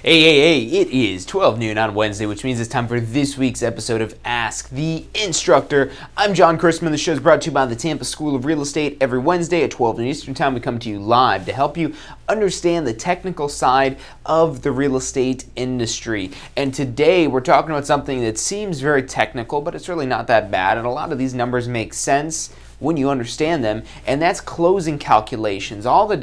Hey, it is 12 noon on Wednesday, which means it's time for this week's episode of Ask the Instructor. I'm John Christman. The show is brought to you by the Tampa School of Real Estate. Every Wednesday at 12 noon Eastern Time, we come to you live to help you understand the technical side of the real estate industry. And today we're talking about something that seems very technical, but it's really not that bad. And a lot of these numbers make sense when you understand them, and that's closing calculations. All the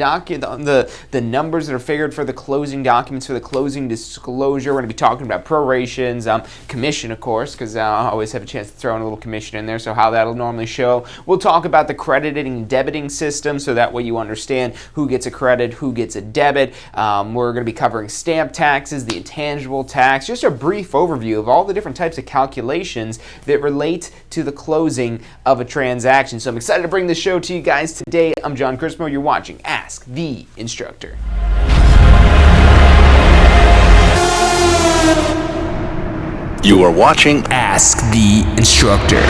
numbers that are figured for the closing documents, for the closing disclosure. We're going to be talking about prorations, commission, of course, because I always have a chance to throw in a little commission in there, so how that'll normally show. We'll talk about the crediting and debiting system, so that way you understand who gets a credit, who gets a debit. We're going to be covering stamp taxes, the intangible tax, just a brief overview of all the different types of calculations that relate to the closing of a transaction. So I'm excited to bring this show to you guys today. I'm John Christmo. You're watching Ask the Instructor. You are watching Ask the Instructor.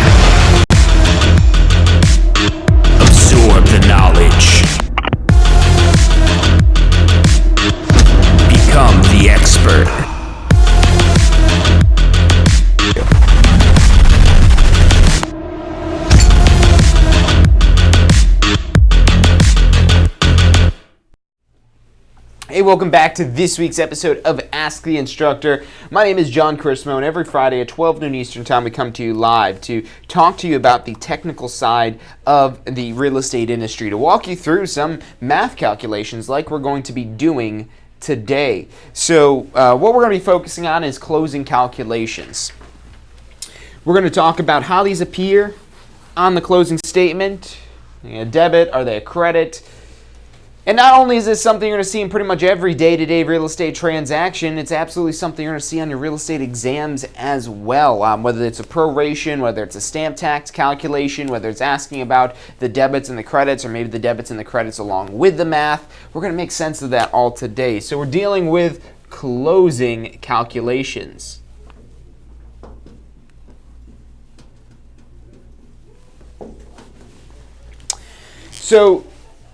Absorb the knowledge. Become the expert. Hey, welcome back to this week's episode of Ask the Instructor. My name is John Christmo, and every Friday at 12 noon Eastern Time, we come to you live to talk to you about the technical side of the real estate industry, to walk you through some math calculations like we're going to be doing today. So what we're going to be focusing on is closing calculations. We're going to talk about how these appear on the closing statement. Are they a debit? Are they a credit? And not only is this something you're going to see in pretty much every day-to-day real estate transaction, it's absolutely something you're going to see on your real estate exams as well. Whether it's a proration, whether it's a stamp tax calculation, whether it's asking about the debits and the credits, or maybe the debits and the credits along with the math, we're going to make sense of that all today. So we're dealing with closing calculations. So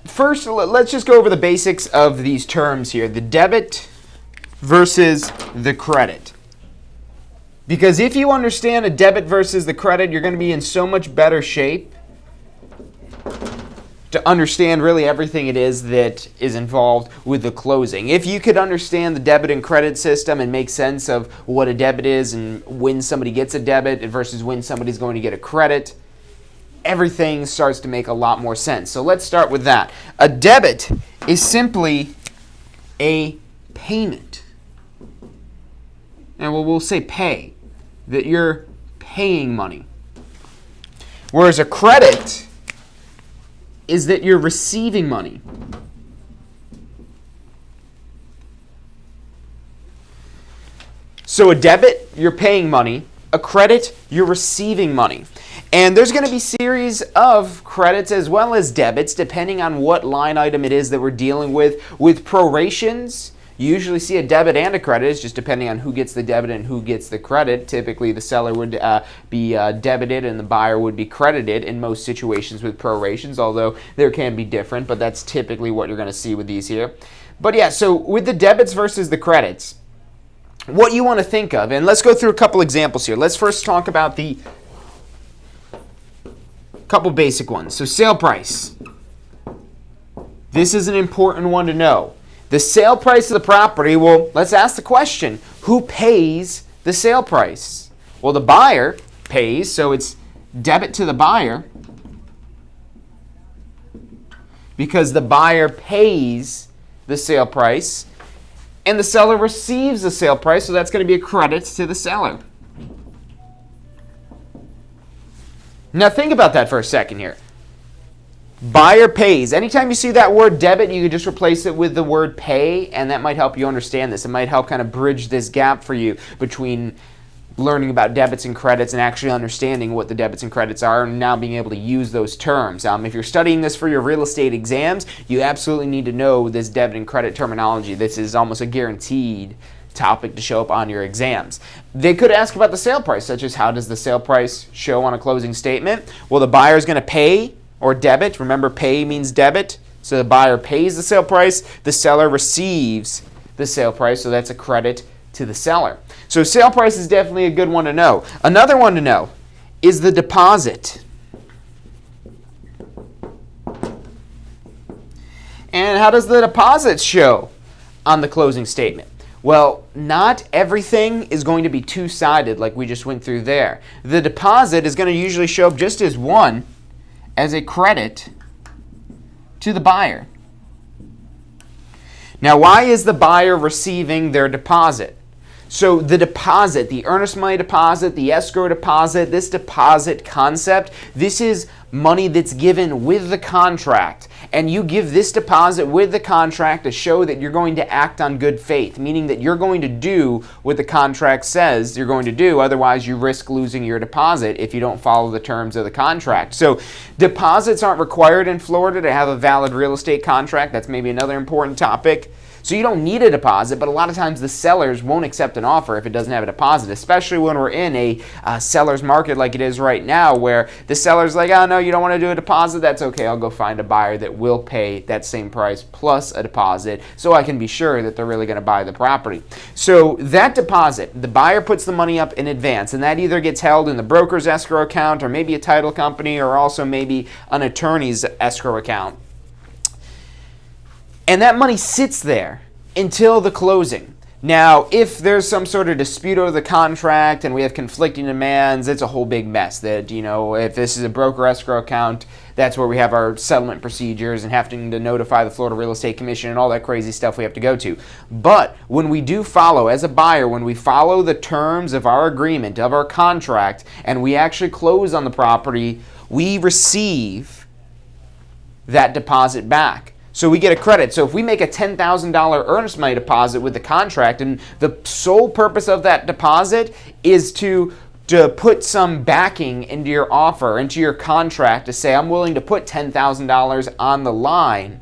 first, let's just go over the basics of these terms here. The debit versus the credit. Because if you understand a debit versus the credit, you're going to be in so much better shape to understand really everything it is that is involved with the closing. If you could understand the debit and credit system and make sense of what a debit is and when somebody gets a debit versus when somebody's going to get a credit, everything starts to make a lot more sense. So let's start with that. A debit is simply a payment. And we'll say pay, that you're paying money. Whereas a credit is that you're receiving money. So a debit, you're paying money. A credit, you're receiving money. And there's going to be series of credits as well as debits depending on what line item it is that we're dealing with. With prorations, you usually see a debit and a credit. It's just depending on who gets the debit and who gets the credit. Typically, the seller would be debited and the buyer would be credited in most situations with prorations, although there can be different, but that's typically what you're going to see with these here. But yeah, so with the debits versus the credits, what you want to think of, and let's go through a couple examples here. Let's first talk about the couple basic ones. So sale price. This is an important one to know. The sale price of the property, well, let's ask the question, who pays the sale price? Well, the buyer pays, so it's debit to the buyer because the buyer pays the sale price and the seller receives the sale price, so that's going to be a credit to the seller. Now think about that for a second here. Buyer pays. Anytime you see that word debit, you can just replace it with the word pay, and that might help you understand this. It might help kind of bridge this gap for you between learning about debits and credits and actually understanding what the debits and credits are and now being able to use those terms. If you're studying this for your real estate exams, you absolutely need to know this debit and credit terminology. This is almost a guaranteed topic to show up on your exams. They could ask about the sale price, such as how does the sale price show on a closing statement? Well, the buyer is going to pay or debit. Remember, pay means debit. So the buyer pays the sale price, the seller receives the sale price, so that's a credit to the seller. So sale price is definitely a good one to know. Another one to know is the deposit. And how does the deposit show on the closing statement? Well, not everything is going to be two-sided like we just went through there. The deposit is going to usually show up just as one, as a credit to the buyer. Now, why is the buyer receiving their deposit? So the deposit, the earnest money deposit, the escrow deposit, this deposit concept, this is money that's given with the contract. And you give this deposit with the contract to show that you're going to act on good faith, meaning that you're going to do what the contract says you're going to do. Otherwise, you risk losing your deposit if you don't follow the terms of the contract. So deposits aren't required in Florida to have a valid real estate contract. That's maybe another important topic. So you don't need a deposit, but a lot of times the sellers won't accept an offer if it doesn't have a deposit, especially when we're in a seller's market like it is right now, where the seller's like, oh, no, you don't want to do a deposit? That's okay. I'll go find a buyer that will pay that same price plus a deposit so I can be sure that they're really going to buy the property. So that deposit, the buyer puts the money up in advance, and that either gets held in the broker's escrow account or maybe a title company or also maybe an attorney's escrow account. And that money sits there until the closing. Now, if there's some sort of dispute over the contract and we have conflicting demands, it's a whole big mess. That, if this is a broker escrow account, that's where we have our settlement procedures and having to notify the Florida Real Estate Commission and all that crazy stuff we have to go to. But when we do follow, as a buyer, when we follow the terms of our agreement, of our contract, and we actually close on the property, we receive that deposit back. So we get a credit. So if we make a $10,000 earnest money deposit with the contract, and the sole purpose of that deposit is to put some backing into your offer, into your contract, to say I'm willing to put $10,000 on the line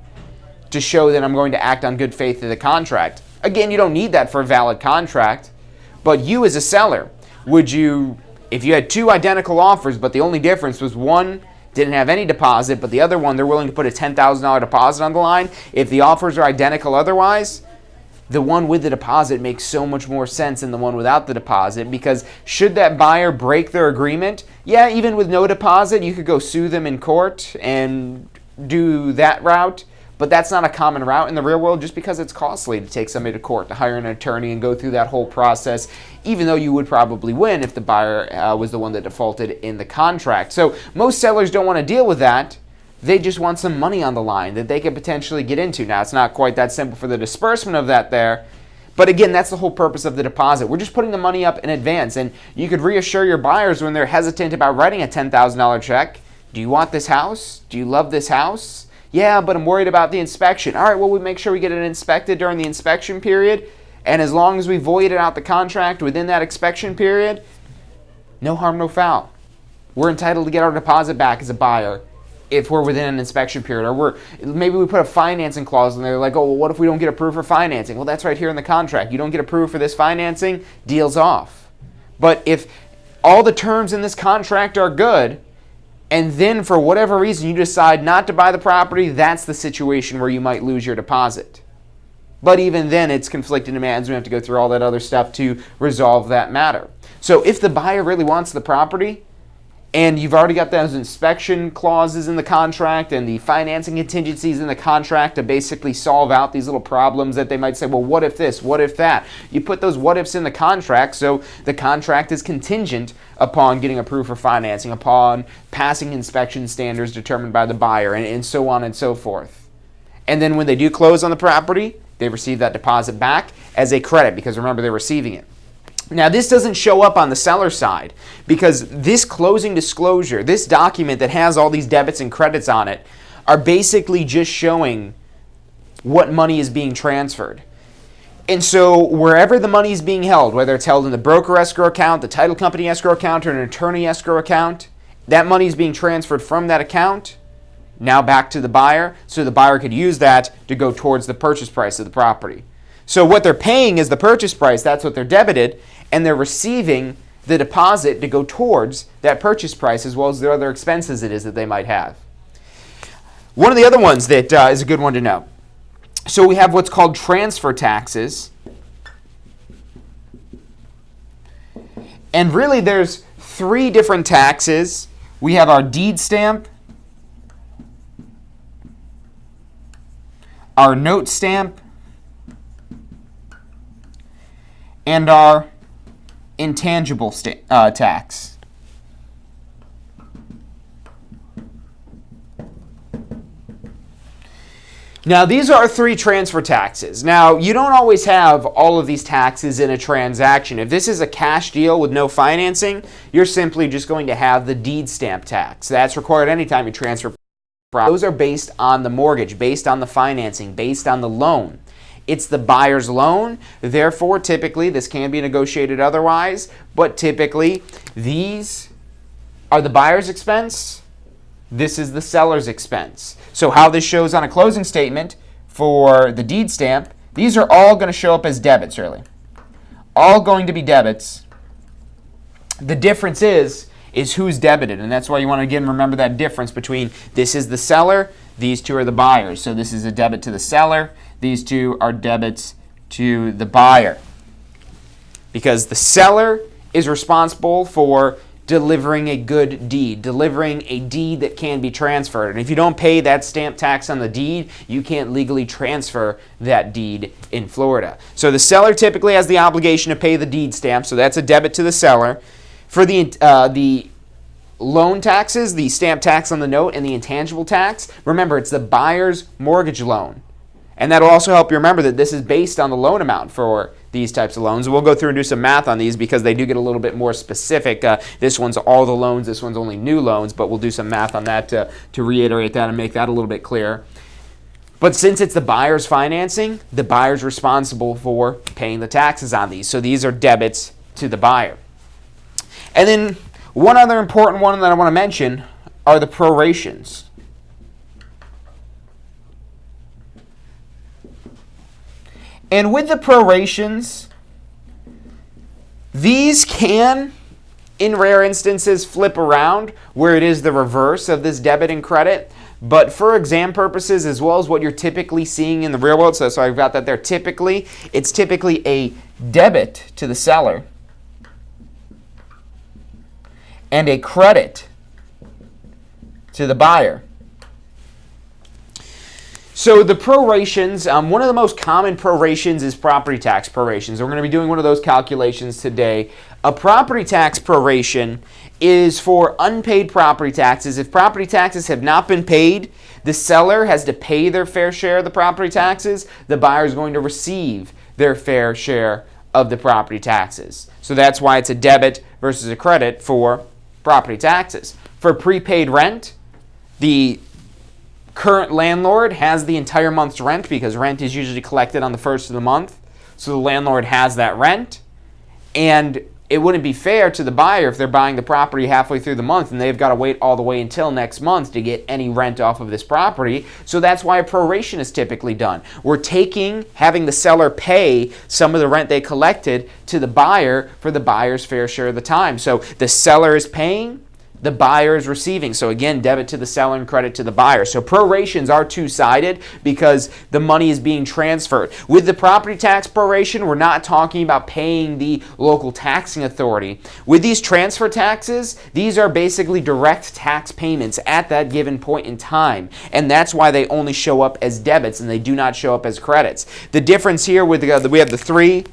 to show that I'm going to act on good faith in the contract. Again, you don't need that for a valid contract, but you as a seller, would you, if you had two identical offers, but the only difference was one didn't have any deposit, but the other one, they're willing to put a $10,000 deposit on the line. If the offers are identical otherwise, the one with the deposit makes so much more sense than the one without the deposit, because should that buyer break their agreement, yeah, even with no deposit, you could go sue them in court and do that route. But that's not a common route in the real world, just because it's costly to take somebody to court, to hire an attorney and go through that whole process, even though you would probably win if the buyer was the one that defaulted in the contract. So most sellers don't want to deal with that. They just want some money on the line that they could potentially get into. Now, it's not quite that simple for the disbursement of that there. But again, that's the whole purpose of the deposit. We're just putting the money up in advance. And you could reassure your buyers when they're hesitant about writing a $10,000 check. Do you want this house? Do you love this house? Yeah, but I'm worried about the inspection. All right, well, we make sure we get it inspected during the inspection period. And as long as we voided out the contract within that inspection period, no harm, no foul. We're entitled to get our deposit back as a buyer if we're within an inspection period. Or maybe we put a financing clause in there, like, oh, well, what if we don't get approved for financing? Well, that's right here in the contract. You don't get approved for this financing, deal's off. But if all the terms in this contract are good, and then for whatever reason you decide not to buy the property, that's the situation where you might lose your deposit. But even then, it's conflicting demands. We have to go through all that other stuff to resolve that matter. So if the buyer really wants the property, and you've already got those inspection clauses in the contract and the financing contingencies in the contract to basically solve out these little problems that they might say, well, what if this, what if that? You put those what ifs in the contract, so the contract is contingent upon getting approved for financing, upon passing inspection standards determined by the buyer, and so on and so forth. And then when they do close on the property, they receive that deposit back as a credit, because remember, they're receiving it. Now, this doesn't show up on the seller side, because this closing disclosure, this document that has all these debits and credits on it, are basically just showing what money is being transferred. And so wherever the money is being held, whether it's held in the broker escrow account, the title company escrow account, or an attorney escrow account, that money is being transferred from that account now back to the buyer, so the buyer could use that to go towards the purchase price of the property. So what they're paying is the purchase price, that's what they're debited, and they're receiving the deposit to go towards that purchase price, as well as the other expenses it is that they might have. One of the other ones that is a good one to know So we have what's called transfer taxes. And really there's three different taxes. We have our deed stamp, our note stamp, and our intangible tax. Now, these are three transfer taxes. Now, you don't always have all of these taxes in a transaction. If this is a cash deal with no financing, you're simply just going to have the deed stamp tax. That's required anytime you transfer property. Those are based on the mortgage, based on the financing, based on the loan. It's the buyer's loan. Therefore, typically, this can be negotiated otherwise, but typically, these are the buyer's expense. This is the seller's expense. So how this shows on a closing statement for the deed stamp, these are all going to show up as debits, really. All going to be debits. The difference is who's debited, and that's why you want to, again, remember that difference between this is the seller, these two are the buyers. So this is a debit to the seller, these two are debits to the buyer. Because the seller is responsible for delivering a good deed, delivering a deed that can be transferred. And if you don't pay that stamp tax on the deed, you can't legally transfer that deed in Florida. So the seller typically has the obligation to pay the deed stamp, so that's a debit to the seller. For the loan taxes, the stamp tax on the note and the intangible tax, remember it's the buyer's mortgage loan. And that'll also help you remember that this is based on the loan amount for these types of loans. We'll go through and do some math on these because they do get a little bit more specific. This one's all the loans, this one's only new loans, but we'll do some math on that to reiterate that and make that a little bit clearer. But since it's the buyer's financing, the buyer's responsible for paying the taxes on these. So these are debits to the buyer. And then one other important one that I want to mention are the prorations. And with the prorations, these can, in rare instances, flip around where it is the reverse of this debit and credit. But for exam purposes, as well as what you're typically seeing in the real world, so I've got that there typically, it's typically a debit to the seller and a credit to the buyer. So the prorations, one of the most common prorations is property tax prorations. We're going to be doing one of those calculations today. A property tax proration is for unpaid property taxes. If property taxes have not been paid, the seller has to pay their fair share of the property taxes. The buyer is going to receive their fair share of the property taxes. So that's why it's a debit versus a credit for property taxes. For prepaid rent, the current landlord has the entire month's rent because rent is usually collected on the first of the month. So the landlord has that rent. And it wouldn't be fair to the buyer if they're buying the property halfway through the month and they've got to wait all the way until next month to get any rent off of this property. So that's why a proration is typically done. We're having the seller pay some of the rent they collected to the buyer for the buyer's fair share of the time. So the seller is paying, the buyer is receiving. So again, debit to the seller and credit to the buyer. So prorations are two-sided because the money is being transferred. With the property tax proration, we're not talking about paying the local taxing authority. With these transfer taxes, these are basically direct tax payments at that given point in time. And that's why they only show up as debits and they do not show up as credits. The difference here with we have the three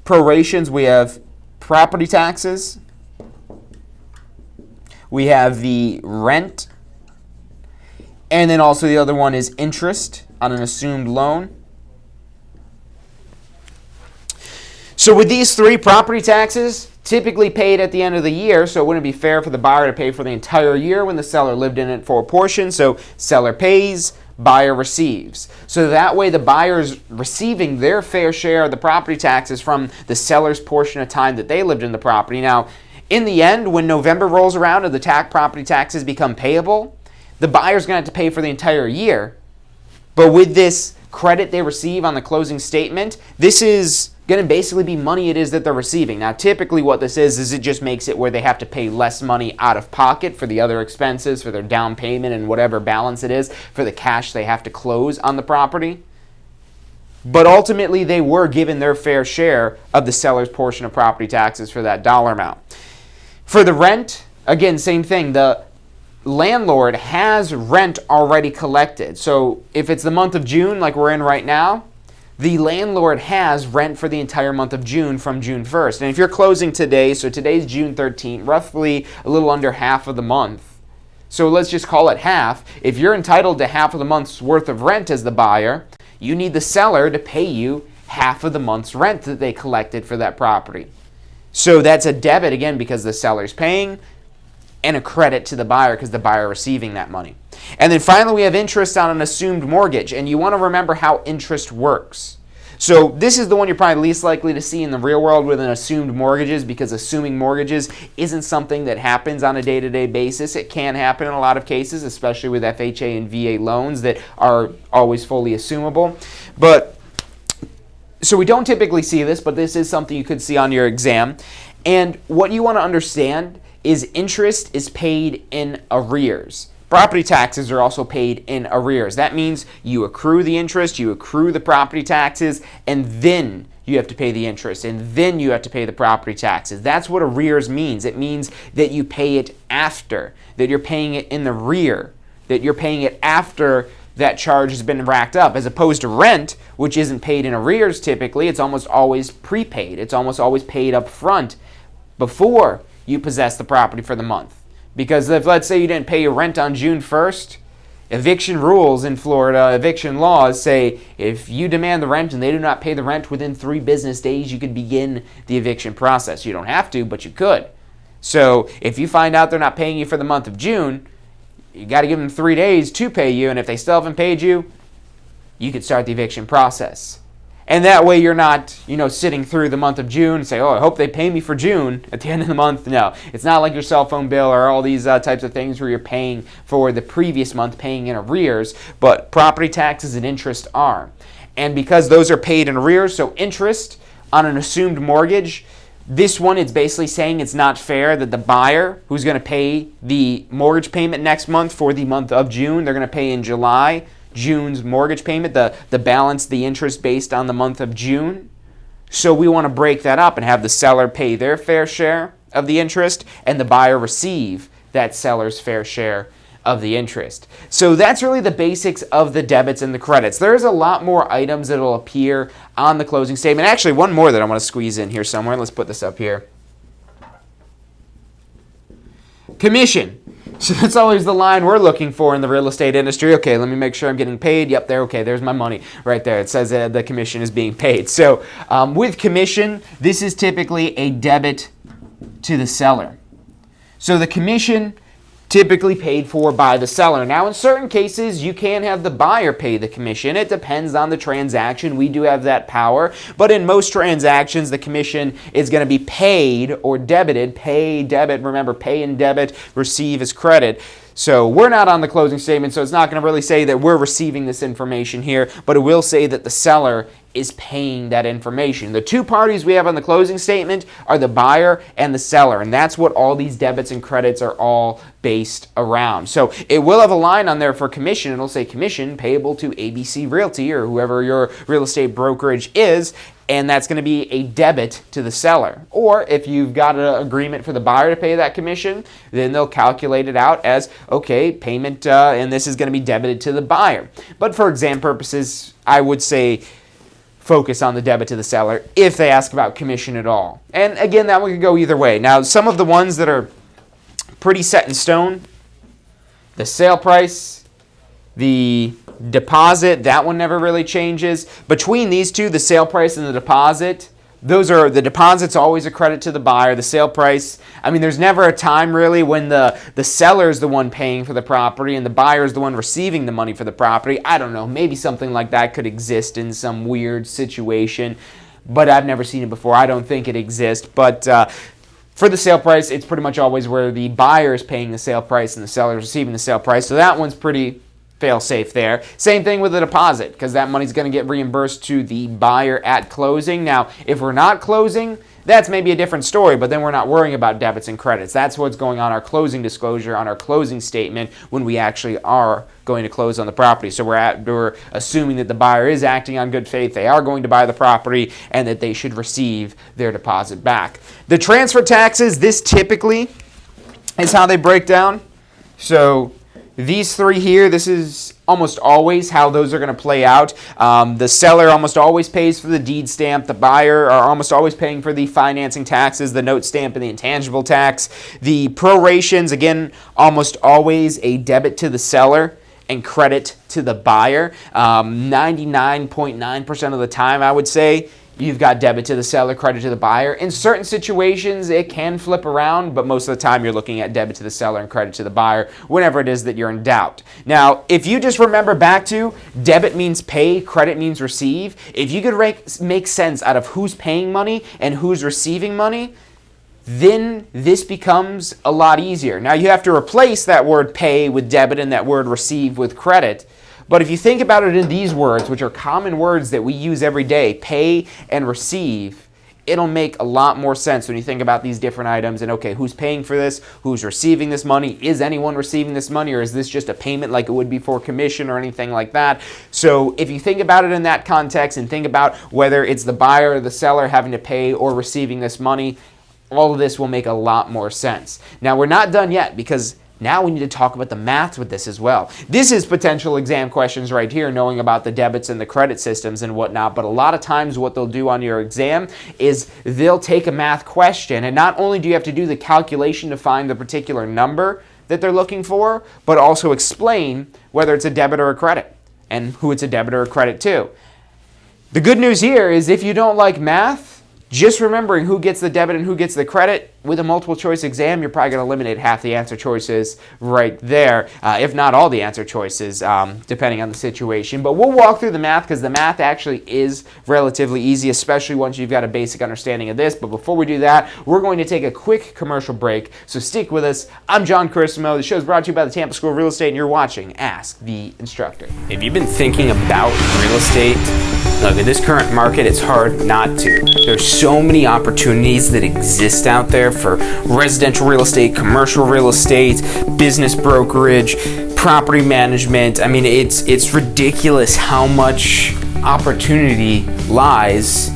prorations. We have property taxes, we have the rent, and then also the other one is interest on an assumed loan. So with these three, property taxes typically paid at the end of the year, so it wouldn't be fair for the buyer to pay for the entire year when the seller lived in it for a portion. So seller pays, buyer receives. So that way the buyer is receiving their fair share of the property taxes from the seller's portion of time that they lived in the property. Now, in the end, when November rolls around and the property taxes become payable, the buyer's going to have to pay for the entire year. But with this credit they receive on the closing statement, this is going to basically be money it is that they're receiving. Now, typically what this is it just makes it where they have to pay less money out of pocket for the other expenses, for their down payment and whatever balance it is, for the cash they have to close on the property. but ultimately they were given their fair share of the seller's portion of property taxes for that dollar amount. For the rent, again, same thing. The landlord has rent already collected. So if it's the month of June, like we're in right now, the landlord has rent for the entire month of June from June 1st. And if you're closing today, so today's June 13th, roughly a little under half of the month. So let's just call it half. If you're entitled to half of the month's worth of rent as the buyer, you need the seller to pay you half of the month's rent that they collected for that property. So that's a debit, again, because the seller's paying, and a credit to the buyer because the buyer receiving that money. And then finally, we have interest on an assumed mortgage, and you want to remember how interest works. So this is the one you're probably least likely to see in the real world with an assumed mortgages, because assuming mortgages isn't something that happens on a day-to-day basis. It can happen in a lot of cases, especially with FHA and VA loans that are always fully assumable. So we don't typically see this, but this is something you could see on your exam. And what you want to understand is interest is paid in arrears. Property taxes are also paid in arrears. That means you accrue the interest, you accrue the property taxes, and then you have to pay the interest, and then you have to pay the property taxes. That's what arrears means. It means that you pay it after, that you're paying it in the rear, that you're paying it after that charge has been racked up, as opposed to rent, which isn't paid in arrears typically. It's almost always prepaid. It's almost always paid up front before you possess the property for the month. Because if, let's say, you didn't pay your rent on June 1st, eviction rules in Florida, eviction laws say if you demand the rent and they do not pay the rent within 3 business days, you could begin the eviction process. You don't have to, but you could. So if you find out they're not paying you for the month of June, you got to give them 3 days to pay you, and if they still haven't paid you, you could start the eviction process. And that way you're not, sitting through the month of June and say, oh, I hope they pay me for June at the end of the month. No, it's not like your cell phone bill or all these types of things where you're paying for the previous month, paying in arrears, but property taxes and interest are. And because those are paid in arrears, so interest on an assumed mortgage, this one, it's basically saying it's not fair that the buyer who's going to pay the mortgage payment next month for the month of June, they're going to pay in June's mortgage payment, the balance, the interest based on the month of June. So we want to break that up and have the seller pay their fair share of the interest and the buyer receive that seller's fair share of the interest. So that's really the basics of the debits and the credits. There's a lot more items that will appear on the closing statement. Actually, one more that I want to squeeze in here somewhere. Let's put this up here. Commission. So that's always the line we're looking for in the real estate industry. Okay, let me make sure I'm getting paid. Yep, there. Okay, there's my money right there. It says the commission is being paid. So with commission, this is typically a debit to the seller. So the commission typically paid for by the seller. Now, in certain cases, you can have the buyer pay the commission. It depends on the transaction. We do have that power. But in most transactions, the commission is going to be paid or debited. Pay, debit. Remember, pay and debit, receive as credit. So we're not on the closing statement, so it's not going to really say that we're receiving this information here, but it will say that the seller is paying that information. The two parties we have on the closing statement are the buyer and the seller, and that's what all these debits and credits are all based around. So it will have a line on there for commission. It'll say commission payable to ABC Realty or whoever your real estate brokerage is, and that's going to be a debit to the seller. Or if you've got an agreement for the buyer to pay that commission, then they'll calculate it out as, okay, payment, and this is going to be debited to the buyer. But for exam purposes, I would say focus on the debit to the seller if they ask about commission at all. And again, that one could go either way. Now, some of the ones that are pretty set in stone, the sale price, the deposit, that one never really changes. Between these two, the sale price and the deposit, the deposit's always a credit to the buyer. The sale price, there's never a time really when the seller's the one paying for the property and the buyer's the one receiving the money for the property. I don't know, maybe something like that could exist in some weird situation, but I've never seen it before. I don't think it exists, but for the sale price, it's pretty much always where the buyer is paying the sale price and the seller is receiving the sale price. So that one's pretty fail-safe there. Same thing with the deposit, because that money's going to get reimbursed to the buyer at closing. Now, if we're not closing, that's maybe a different story, but then we're not worrying about debits and credits. That's what's going on our closing disclosure, on our closing statement when we actually are going to close on the property. So we're assuming that the buyer is acting on good faith, they are going to buy the property, and that they should receive their deposit back. The transfer taxes, this typically is how they break down. So these three here, this is almost always how those are going to play out. The seller almost always pays for the deed stamp. The buyer are almost always paying for the financing taxes, the note stamp, and the intangible tax. The prorations, again, almost always a debit to the seller and credit to the buyer. 99.9% of the time, I would say, you've got debit to the seller, credit to the buyer. In certain situations, it can flip around, but most of the time you're looking at debit to the seller and credit to the buyer whenever it is that you're in doubt. Now, if you just remember back to debit means pay, credit means receive, if you could make sense out of who's paying money and who's receiving money, then this becomes a lot easier. Now, you have to replace that word pay with debit and that word receive with credit. But if you think about it in these words, which are common words that we use every day, pay and receive, it'll make a lot more sense when you think about these different items and, okay, who's paying for this? Who's receiving this money? Is anyone receiving this money, or is this just a payment like it would be for commission or anything like that? So if you think about it in that context and think about whether it's the buyer or the seller having to pay or receiving this money, all of this will make a lot more sense. Now, we're not done yet, because now we need to talk about the math with this as well. This is potential exam questions right here, knowing about the debits and the credit systems and whatnot. But a lot of times what they'll do on your exam is they'll take a math question, and not only do you have to do the calculation to find the particular number that they're looking for, but also explain whether it's a debit or a credit and who it's a debit or a credit to. The good news here is if you don't like math, just remembering who gets the debit and who gets the credit with a multiple choice exam, you're probably going to eliminate half the answer choices right there, if not all the answer choices, depending on the situation. But we'll walk through the math, because the math actually is relatively easy, especially once you've got a basic understanding of this. But before we do that, we're going to take a quick commercial break, so stick with us. I'm John Christmo. The show is brought to you by the Tampa School of Real Estate, and you're watching Ask the Instructor. If you've been thinking about real estate, look, in this current market, it's hard not to. There's so many opportunities that exist out there for residential real estate, commercial real estate, business brokerage, property management. I mean, it's ridiculous how much opportunity lies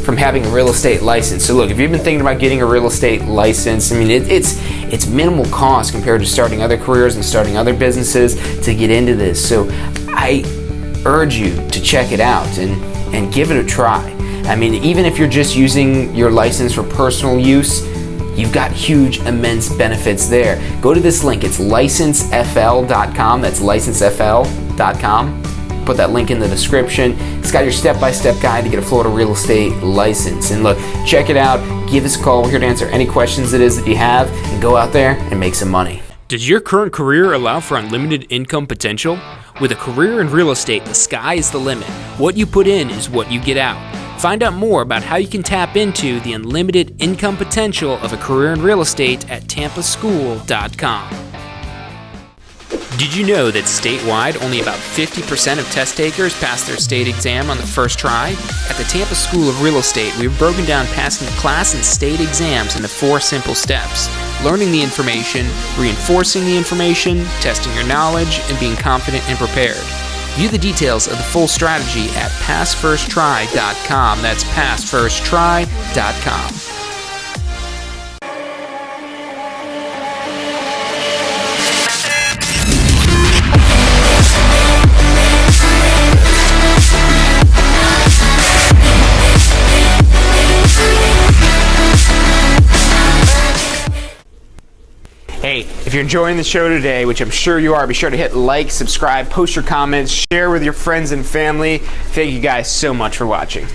from having a real estate license. So look, if you've been thinking about getting a real estate license, I mean, it's minimal cost compared to starting other careers and starting other businesses to get into this. So I urge you to check it out and give it a try. I mean, even if you're just using your license for personal use, you've got huge, immense benefits there. Go to this link. It's licensefl.com. That's licensefl.com. Put that link in the description. It's got your step-by-step guide to get a Florida real estate license. And look, check it out. Give us a call. We're here to answer any questions it is that you have, and go out there and make some money. Does your current career allow for unlimited income potential? With a career in real estate, the sky is the limit. What you put in is what you get out. Find out more about how you can tap into the unlimited income potential of a career in real estate at tampaschool.com. Did you know that statewide, only about 50% of test takers pass their state exam on the first try? At the Tampa School of Real Estate, we've broken down passing the class and state exams into 4 simple steps: learning the information, reinforcing the information, testing your knowledge, and being confident and prepared. View the details of the full strategy at passfirsttry.com. That's passfirsttry.com. Hey, if you're enjoying the show today, which I'm sure you are, be sure to hit like, subscribe, post your comments, share with your friends and family. Thank you guys so much for watching.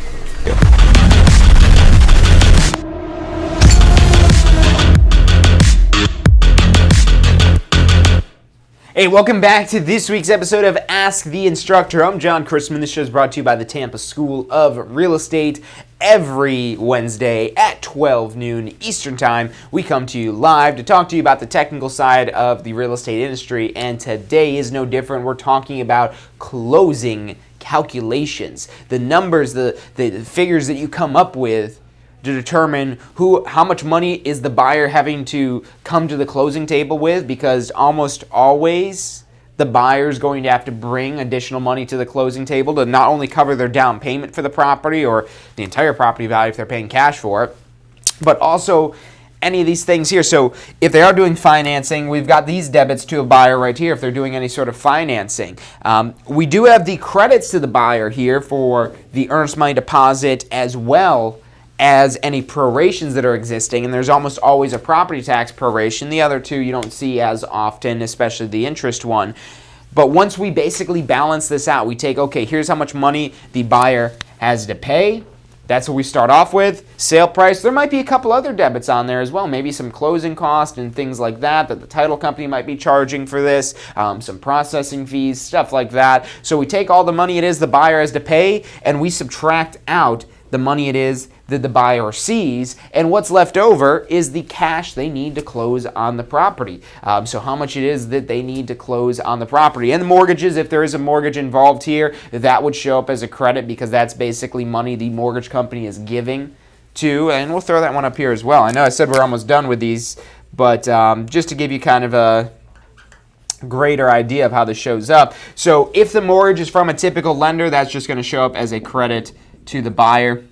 Hey, welcome back to this week's episode of Ask the Instructor. I'm John Christman. This show is brought to you by the Tampa School of Real Estate. every Wednesday at 12 noon Eastern Time. We come to you live to talk to you about the technical side of the real estate industry, and today is no different. We're talking about closing calculations, the numbers, the figures that you come up with to determine how much money is the buyer having to come to the closing table with, because almost always the buyer is going to have to bring additional money to the closing table to not only cover their down payment for the property or the entire property value if they're paying cash for it, but also any of these things here. So if they are doing financing, we've got these debits to a buyer right here if they're doing any sort of financing. We do have the credits to the buyer here for the earnest money deposit as well as any prorations that are existing, and there's almost always a property tax proration. The other two you don't see as often, especially the interest one. But once we basically balance this out, we take, okay, here's how much money the buyer has to pay. That's what we start off with. Sale price. There might be a couple other debits on there as well, maybe some closing costs and things like that the title company might be charging for this, some processing fees, stuff like that. So we take all the money it is the buyer has to pay, and we subtract out the money it is that the buyer sees, and what's left over is the cash they need to close on the property. So how much it is that they need to close on the property. And the mortgages, if there is a mortgage involved here, that would show up as a credit because that's basically money the mortgage company is giving to, and we'll throw that one up here as well. I know I said we're almost done with these, but just to give you kind of a greater idea of how this shows up. So if the mortgage is from a typical lender, that's just going to show up as a credit to the buyer.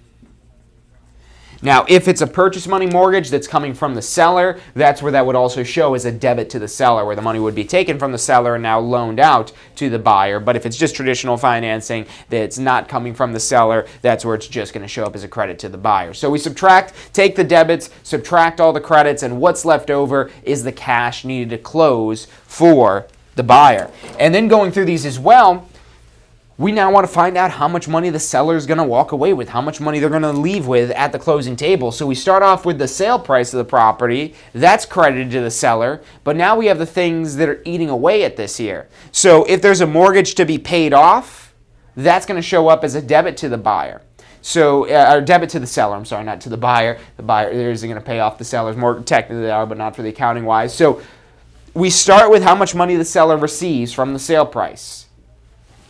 Now, if it's a purchase money mortgage that's coming from the seller, that's where that would also show as a debit to the seller, where the money would be taken from the seller and now loaned out to the buyer. But if it's just traditional financing that's not coming from the seller, that's where it's just going to show up as a credit to the buyer. So we take the debits, subtract all the credits, and what's left over is the cash needed to close for the buyer. And then going through these as well, we now want to find out how much money the seller is going to walk away with, how much money they're going to leave with at the closing table. So we start off with the sale price of the property. That's credited to the seller. But now we have the things that are eating away at this here. So if there's a mortgage to be paid off, that's going to show up as a debit to the buyer. So, or debit to the seller, I'm sorry, not to the buyer. The buyer isn't going to pay off the seller's mortgage. Technically they are, but not for the accounting wise. So we start with how much money the seller receives from the sale price.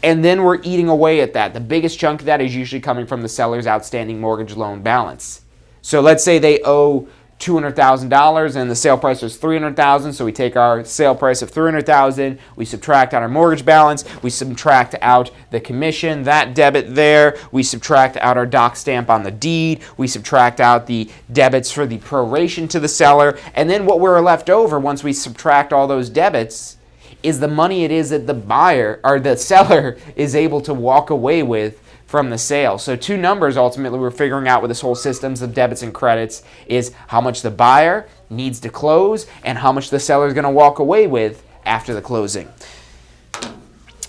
And then we're eating away at that. The biggest chunk of that is usually coming from the seller's outstanding mortgage loan balance. So let's say they owe $200,000 and the sale price was $300,000. So we take our sale price of $300,000, we subtract out our mortgage balance, we subtract out the commission, that debit there, we subtract out our doc stamp on the deed, we subtract out the debits for the proration to the seller, and then what we're left over once we subtract all those debits is the money it is that the buyer or the seller is able to walk away with from the sale. So two numbers ultimately we're figuring out with this whole systems of debits and credits is how much the buyer needs to close and how much the seller is going to walk away with after the closing.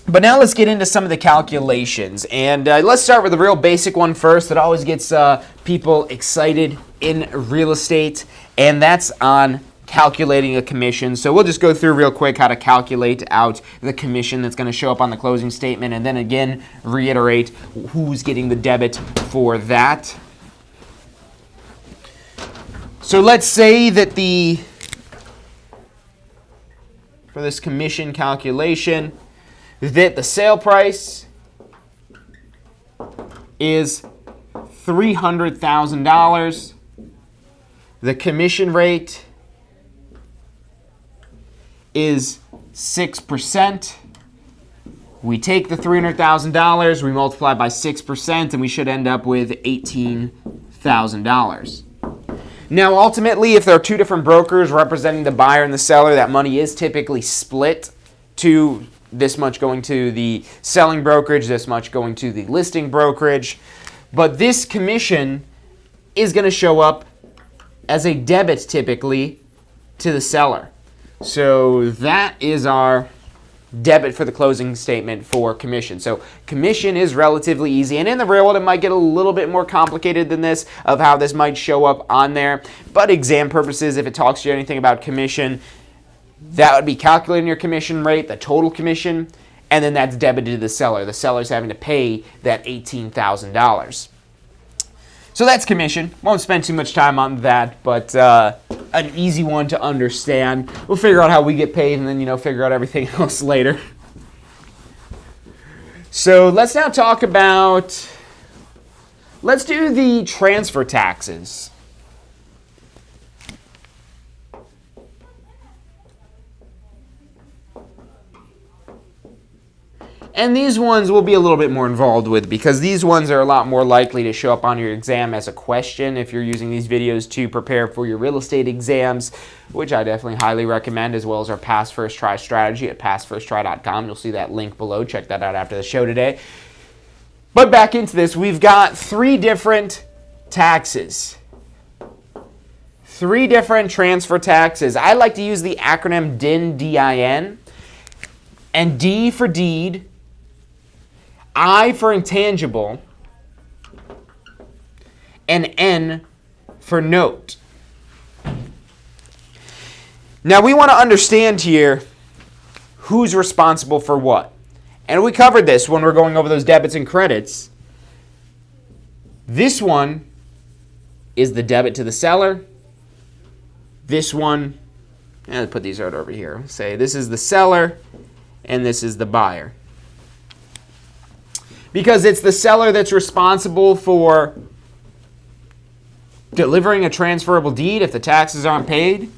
But now let's get into some of the calculations, and let's start with the real basic one first that always gets people excited in real estate, and that's on calculating a commission. So we'll just go through real quick how to calculate out the commission that's going to show up on the closing statement, and then again reiterate who's getting the debit for that. So let's say that for this commission calculation, that the sale price is $300,000. The commission rate is 6%. We take the $300,000, we multiply by 6%, and we should end up with $18,000. Now, ultimately, if there are two different brokers representing the buyer and the seller, that money is typically split to this much going to the selling brokerage, this much going to the listing brokerage. But this commission is going to show up as a debit typically to the seller. So that is our debit for the closing statement for commission. So commission is relatively easy, and in the real world it might get a little bit more complicated than this of how this might show up on there. But exam purposes, if it talks to you anything about commission, that would be calculating your commission rate, the total commission, and then that's debited to the seller. The seller's having to pay that $18,000. So that's commission. Won't spend too much time on that, but an easy one to understand. We'll figure out how we get paid and then, figure out everything else later. So let's now talk about, let's do the transfer taxes. And these ones we'll be a little bit more involved with because these ones are a lot more likely to show up on your exam as a question if you're using these videos to prepare for your real estate exams, which I definitely highly recommend, as well as our Pass First Try strategy at passfirsttry.com. You'll see that link below. Check that out after the show today. But back into this, we've got 3 different taxes. 3 different transfer taxes. I like to use the acronym DIN, D-I-N, and D for deed, I for intangible, and N for note. Now we want to understand here who's responsible for what. And we covered this when we're going over those debits and credits. This one is the debit to the seller. This one, let's put these right over here. Say this is the seller and this is the buyer. Because it's the seller that's responsible for delivering a transferable deed if the taxes aren't paid.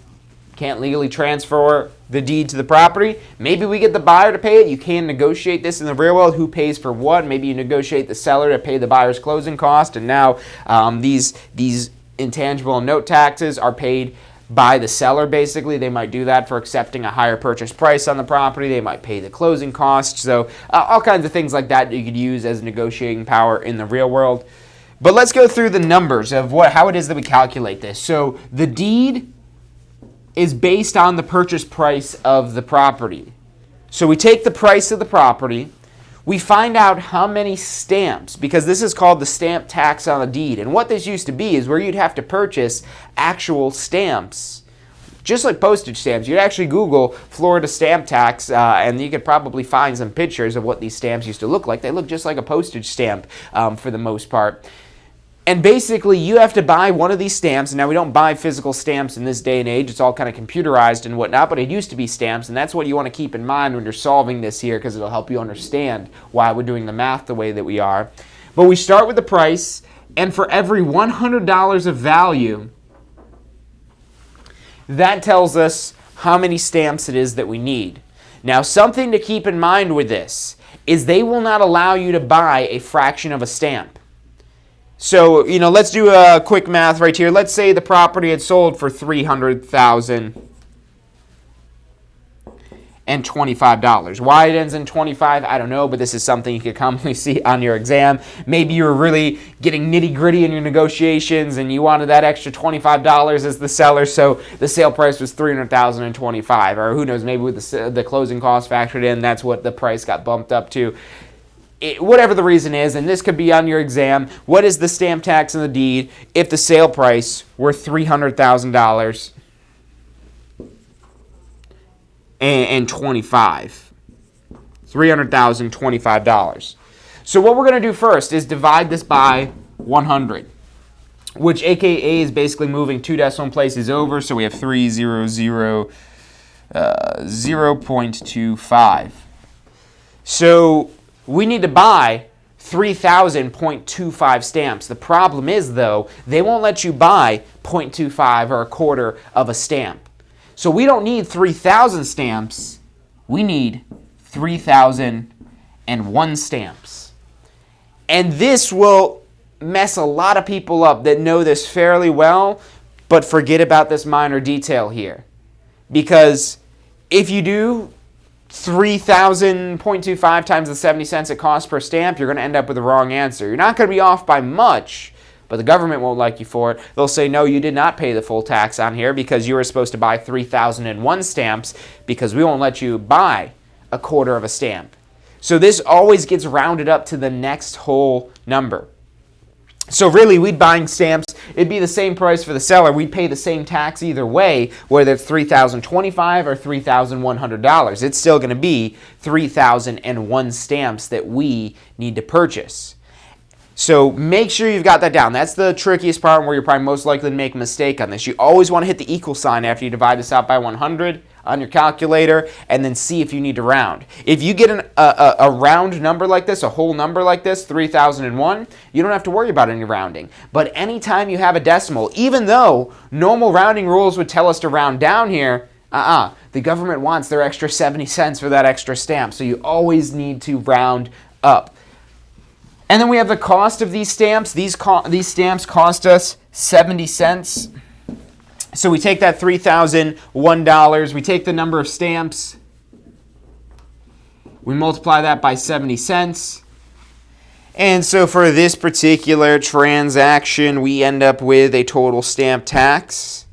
Can't legally transfer the deed to the property. Maybe we get the buyer to pay it. You can negotiate this in the real world, who pays for what. Maybe you negotiate the seller to pay the buyer's closing cost, and now these intangible and note taxes are paid by the seller, basically. They might do that for accepting a higher purchase price on the property. They might pay the closing costs. So all kinds of things like that you could use as negotiating power in the real world. But let's go through the numbers of how it is that we calculate this. So the deed is based on the purchase price of the property. So we take the price of the property, we find out how many stamps, because this is called the stamp tax on the deed. And what this used to be is where you'd have to purchase actual stamps, just like postage stamps. You'd actually Google Florida stamp tax, and you could probably find some pictures of what these stamps used to look like. They look just like a postage stamp for the most part. And basically, you have to buy one of these stamps. Now, we don't buy physical stamps in this day and age. It's all kind of computerized and whatnot, but it used to be stamps, and that's what you want to keep in mind when you're solving this here, because it'll help you understand why we're doing the math the way that we are. But we start with the price, and for every $100 of value, that tells us how many stamps it is that we need. Now, something to keep in mind with this is they will not allow you to buy a fraction of a stamp. So, let's do a quick math right here. Let's say the property had sold for $300,025. Why it ends in 25, I don't know, but this is something you could commonly see on your exam. Maybe you were really getting nitty-gritty in your negotiations and you wanted that extra $25 as the seller, so the sale price was $300,025, or who knows, maybe with the closing costs factored in, that's what the price got bumped up to. Whatever the reason is, and this could be on your exam, what is the stamp tax on the deed if the sale price were $300,000 and $300,025? So what we're going to do first is divide this by 100, which AKA is basically moving 2 decimal places over, so we have 0.25. So we need to buy 3,000.25 stamps. The problem is, though, they won't let you buy 0.25 or a quarter of a stamp. So we don't need 3,000 stamps. We need 3,001 stamps. And this will mess a lot of people up that know this fairly well, but forget about this minor detail here. Because if you do 3,000.25 times the 70 cents it costs per stamp, you're going to end up with the wrong answer. You're not going to be off by much, but the government won't like you for it. They'll say, no, you did not pay the full tax on here because you were supposed to buy 3,001 stamps because we won't let you buy a quarter of a stamp. So this always gets rounded up to the next whole number. So really, we'd buying stamps, it'd be the same price for the seller. We'd pay the same tax either way, whether it's $3,025 or $3,100. It's still going to be 3,001 stamps that we need to purchase. So make sure you've got that down. That's the trickiest part where you're probably most likely to make a mistake on this. You always want to hit the equal sign after you divide this out by 100 on your calculator and then see if you need to round. If you get a round number like this, a whole number like this, 3001, you don't have to worry about any rounding. But anytime you have a decimal, even though normal rounding rules would tell us to round down here, the government wants their extra 70 cents for that extra stamp. So you always need to round up. And then we have the cost of these stamps. These stamps cost us 70 cents. So we take that $3,001, we take the number of stamps, we multiply that by 70 cents. And so for this particular transaction, we end up with a total stamp tax.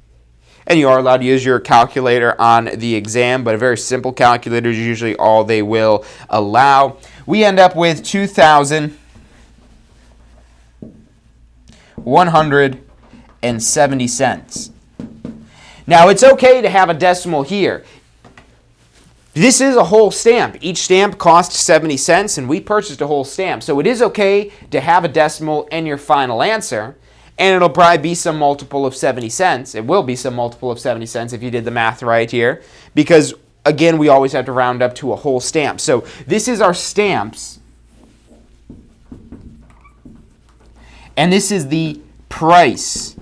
And you are allowed to use your calculator on the exam, but a very simple calculator is usually all they will allow. We end up with $2,170. Now, it's okay to have a decimal here. This is a whole stamp. Each stamp costs 70 cents, and we purchased a whole stamp. So it is okay to have a decimal in your final answer, and it'll probably be some multiple of 70 cents. It will be some multiple of 70 cents if you did the math right here, because, again, we always have to round up to a whole stamp. So this is our stamps, and this is the price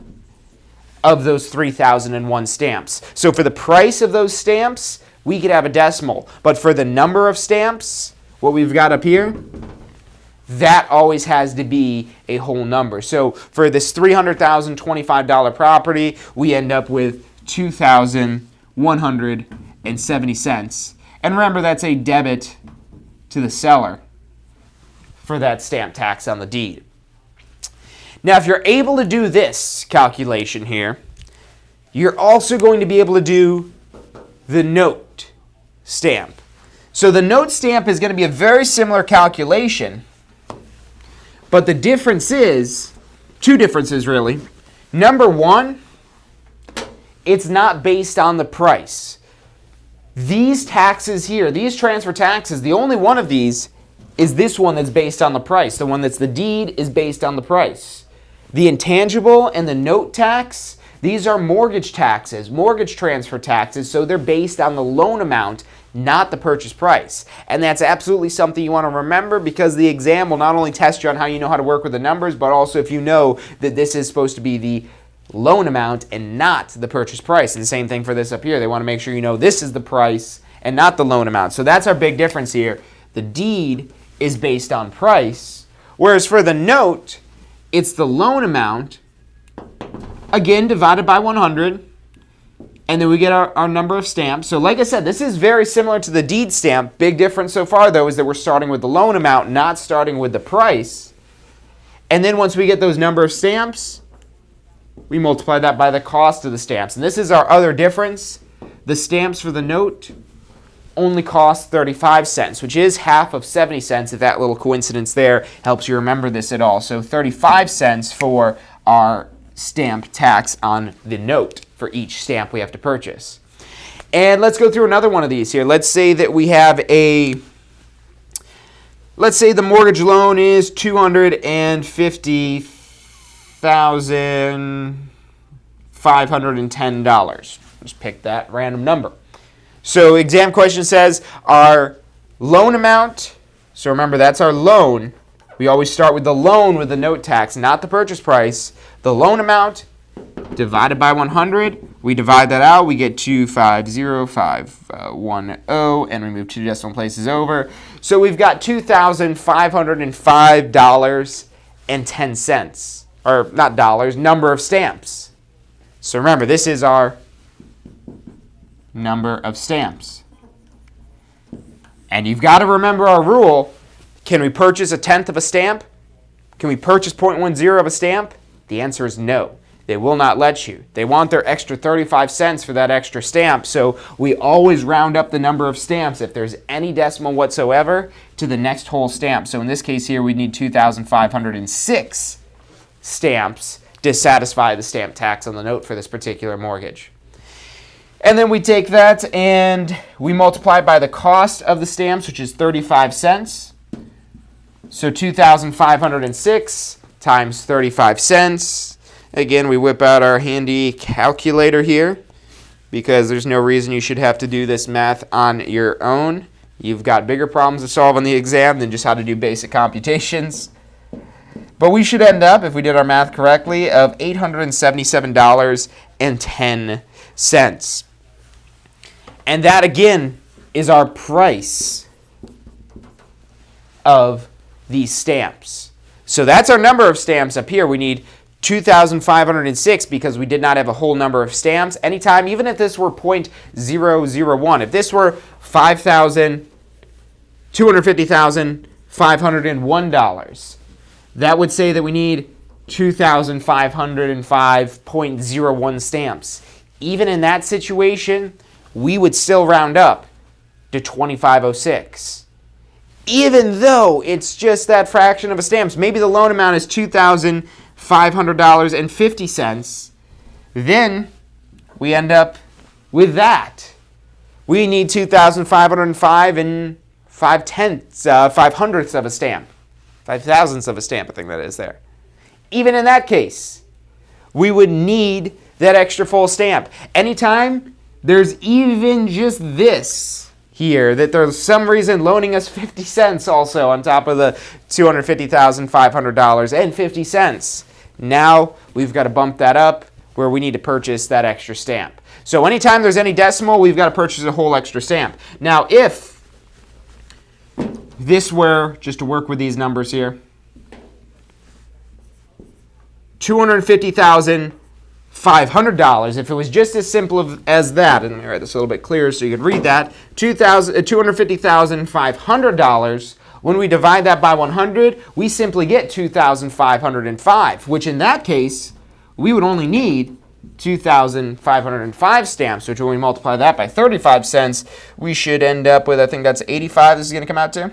of those 3001 stamps. So for the price of those stamps, we could have a decimal. But for the number of stamps, what we've got up here, that always has to be a whole number. So for this $300,025 property, we end up with $2,170. And remember, that's a debit to the seller for that stamp tax on the deed. Now, if you're able to do this calculation here, you're also going to be able to do the note stamp. So the note stamp is going to be a very similar calculation, but the difference is, two differences really. Number one, it's not based on the price. These taxes here, these transfer taxes, the only one of these is this one that's based on the price. The one that's the deed is based on the price. The intangible and the note tax, these are mortgage taxes, mortgage transfer taxes, so they're based on the loan amount, not the purchase price. And that's absolutely something you want to remember, because the exam will not only test you on how you know how to work with the numbers, but also if you know that this is supposed to be the loan amount and not the purchase price. And the same thing for this up here. They want to make sure you know this is the price and not the loan amount. So that's our big difference here. The deed is based on price, whereas for the note, it's the loan amount, again, divided by 100, and then we get our number of stamps. So like I said, this is very similar to the deed stamp. Big difference so far, though, is that we're starting with the loan amount, not starting with the price. And then once we get those number of stamps, we multiply that by the cost of the stamps. And this is our other difference. The stamps for the note only cost 35 cents, which is half of 70 cents, if that little coincidence there helps you remember this at all. So 35 cents for our stamp tax on the note for each stamp we have to purchase. And let's go through another one of these here. Let's say that we have let's say the mortgage loan is $250,510. Just pick that random number. So exam question says our loan amount, so remember that's our loan. We always start with the loan with the note tax, not the purchase price. The loan amount divided by 100, we divide that out, we get 250,510, and we move two decimal places over. So we've got $2,505.10, or not dollars, number of stamps. So remember, this is our number of stamps. And you've got to remember our rule. Can we purchase a tenth of a stamp? Can we purchase 0.10 of a stamp? The answer is no. They will not let you. They want their extra 35 cents for that extra stamp, so we always round up the number of stamps, if there's any decimal whatsoever, to the next whole stamp. So in this case here, we need 2,506 stamps to satisfy the stamp tax on the note for this particular mortgage. And then we take that and we multiply by the cost of the stamps, which is 35 cents. So 2,506 times 35 cents. Again, we whip out our handy calculator here because there's no reason you should have to do this math on your own. You've got bigger problems to solve on the exam than just how to do basic computations. But we should end up, if we did our math correctly, of $877.10. And that, again, is our price of these stamps. So that's our number of stamps up here. We need 2,506 because we did not have a whole number of stamps. Anytime, even if this were .001, if this were $250,501, that would say that we need 2,505.01 stamps. Even in that situation, we would still round up to 2,506. Even though it's just that fraction of a stamp. Maybe the loan amount is $2,500.50. Then we end up with that. We need 2,505 and 5/10ths of a stamp. 5,000ths of a stamp, I think that is there. Even in that case, we would need that extra full stamp. Anytime there's even just this here, that there's some reason loaning us 50 cents also on top of the $250,500.50. Now we've got to bump that up where we need to purchase that extra stamp. So anytime there's any decimal, we've got to purchase a whole extra stamp. Now if this were, just to work with these numbers here, $250,500, if it was just as simple as that, and let me write this a little bit clearer so you can read that, $250,500, when we divide that by 100, we simply get 2,505, which in that case, we would only need 2,505 stamps, which when we multiply that by 35 cents, we should end up with, I think that's 85 this is going to come out to.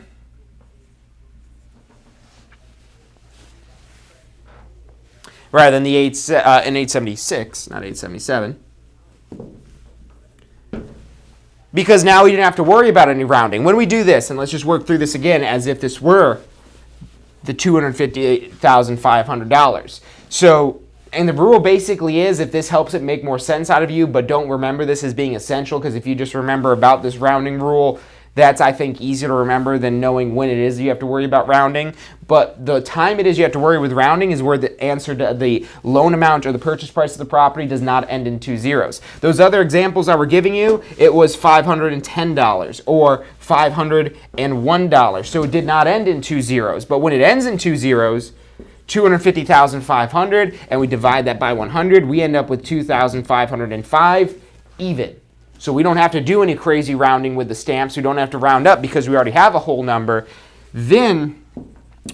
Rather than the 876, not 877. Because now we didn't have to worry about any rounding. When we do this, and let's just work through this again as if this were the $258,500. So, and the rule basically is, if this helps it make more sense out of you, but don't remember this as being essential, because if you just remember about this rounding rule, that's, I think, easier to remember than knowing when it is you have to worry about rounding. But the time it is you have to worry with rounding is where the answer to the loan amount or the purchase price of the property does not end in two zeros. Those other examples I were giving you, it was $510 or $501. So it did not end in two zeros. But when it ends in two zeros, 250,500, and we divide that by 100, we end up with 2,505 even. So we don't have to do any crazy rounding with the stamps. We don't have to round up because we already have a whole number. Then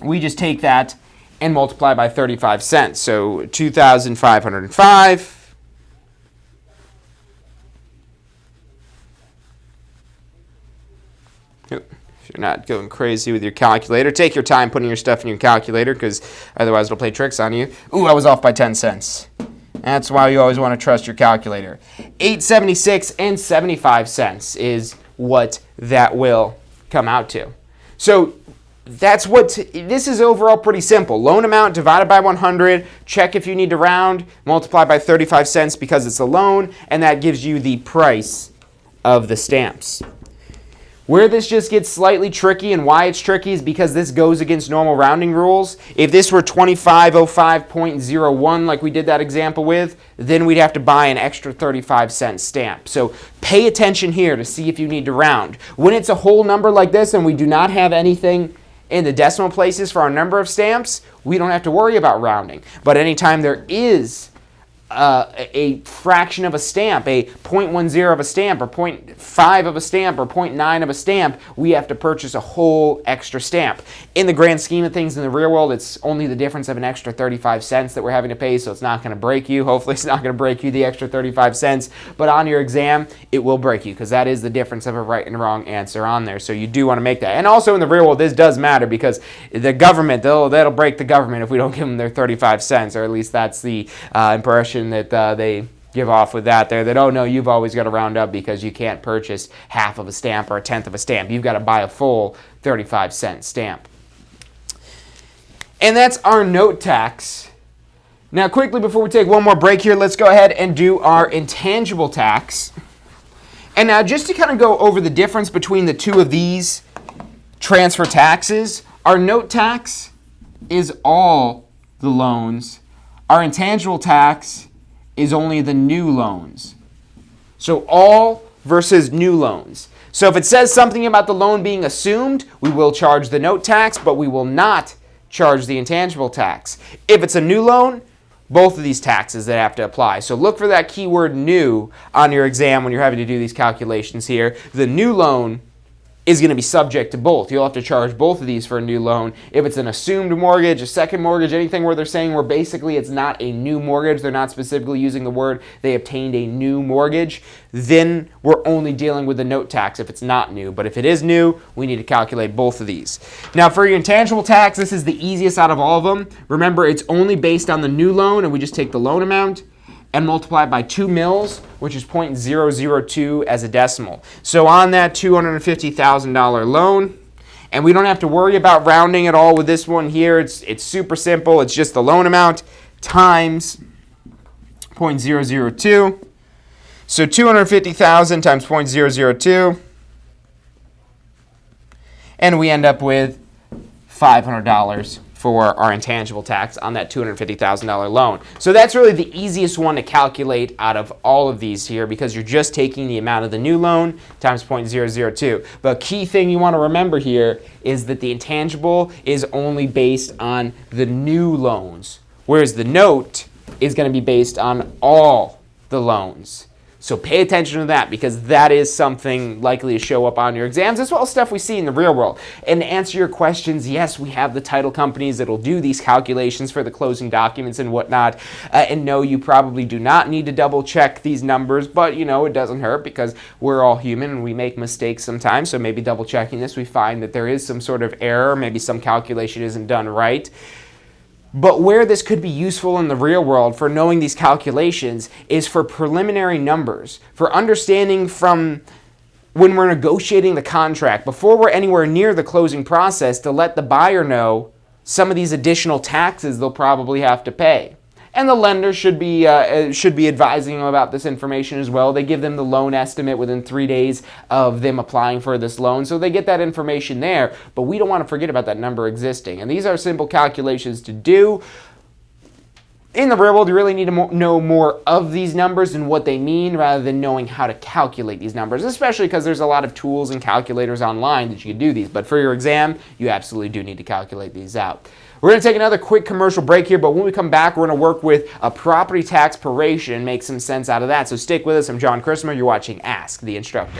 we just take that and multiply by 35 cents. So 2,505. If you're not going crazy with your calculator, take your time putting your stuff in your calculator because otherwise it'll play tricks on you. Ooh, I was off by 10 cents. That's why you always want to trust your calculator. $8.76 is what that will come out to. So that's this is overall pretty simple. Loan amount divided by 100, check if you need to round, multiply by 35 cents because it's a loan, and that gives you the price of the stamps. Where this just gets slightly tricky and why it's tricky is because this goes against normal rounding rules. If this were 2505.01 like we did that example with, then we'd have to buy an extra 35-cent stamp. So pay attention here to see if you need to round. When it's a whole number like this and we do not have anything in the decimal places for our number of stamps, we don't have to worry about rounding. But anytime there is a fraction of a stamp, a 0.10 of a stamp, or 0.5 of a stamp, or 0.9 of a stamp, we have to purchase a whole extra stamp. In the grand scheme of things in the real world, it's only the difference of an extra 35 cents that we're having to pay, so it's not going to break you. Hopefully it's not going to break you, the extra 35 cents, but on your exam, it will break you, because that is the difference of a right and wrong answer on there, so you do want to make that. And also in the real world, this does matter, because the government, that'll break the government if we don't give them their 35 cents, or at least that's the impression that they give off with that there, that, oh no, you've always got to round up because you can't purchase half of a stamp or a tenth of a stamp. You've got to buy a full 35-cent stamp. And that's our note tax. Now, quickly, before we take one more break here, let's go ahead and do our intangible tax. And now, just to kind of go over the difference between the two of these transfer taxes, our note tax is all the loans. Our intangible tax is only the new loans. So all versus new loans. So if it says something about the loan being assumed, we will charge the note tax, but we will not charge the intangible tax. If it's a new loan, both of these taxes that have to apply. So look for that keyword new on your exam when you're having to do these calculations here. The new loan is going to be subject to both. You'll have to charge both of these for a new loan. If it's an assumed mortgage, a second mortgage, anything where they're saying where basically it's not a new mortgage, they're not specifically using the word they obtained a new mortgage, then we're only dealing with the note tax if it's not new. But if it is new, we need to calculate both of these. Now for your intangible tax, this is the easiest out of all of them. Remember, it's only based on the new loan, and we just take the loan amount and multiply it by 2 mils, which is 0.002 as a decimal. So on that $250,000 loan, and we don't have to worry about rounding at all with this one here. It's super simple. It's just the loan amount times 0.002. So 250,000 times 0.002, and we end up with $500 for our intangible tax on that $250,000 loan. So that's really the easiest one to calculate out of all of these here, because you're just taking the amount of the new loan times 0.002. But key thing you want to remember here is that the intangible is only based on the new loans, whereas the note is going to be based on all the loans. So pay attention to that, because that is something likely to show up on your exams, as well as stuff we see in the real world. And to answer your questions, yes, we have the title companies that will do these calculations for the closing documents and whatnot. And no, you probably do not need to double check these numbers, but you know, it doesn't hurt, because we're all human and we make mistakes sometimes. So maybe double checking this, we find that there is some sort of error, maybe some calculation isn't done right. But where this could be useful in the real world for knowing these calculations is for preliminary numbers, for understanding from when we're negotiating the contract, before we're anywhere near the closing process, to let the buyer know some of these additional taxes they'll probably have to pay. And the lender should be advising them about this information as well. They give them the loan estimate within 3 days of them applying for this loan, so they get that information there. But we don't want to forget about that number existing. And these are simple calculations to do. In the real world, you really need to know more of these numbers and what they mean, rather than knowing how to calculate these numbers, especially because there's a lot of tools and calculators online that you can do these. But for your exam, you absolutely do need to calculate these out. We're going to take another quick commercial break here, but when we come back, we're going to work with a property tax proration and make some sense out of that. So stick with us. I'm John Christopher. You're watching Ask the Instructor.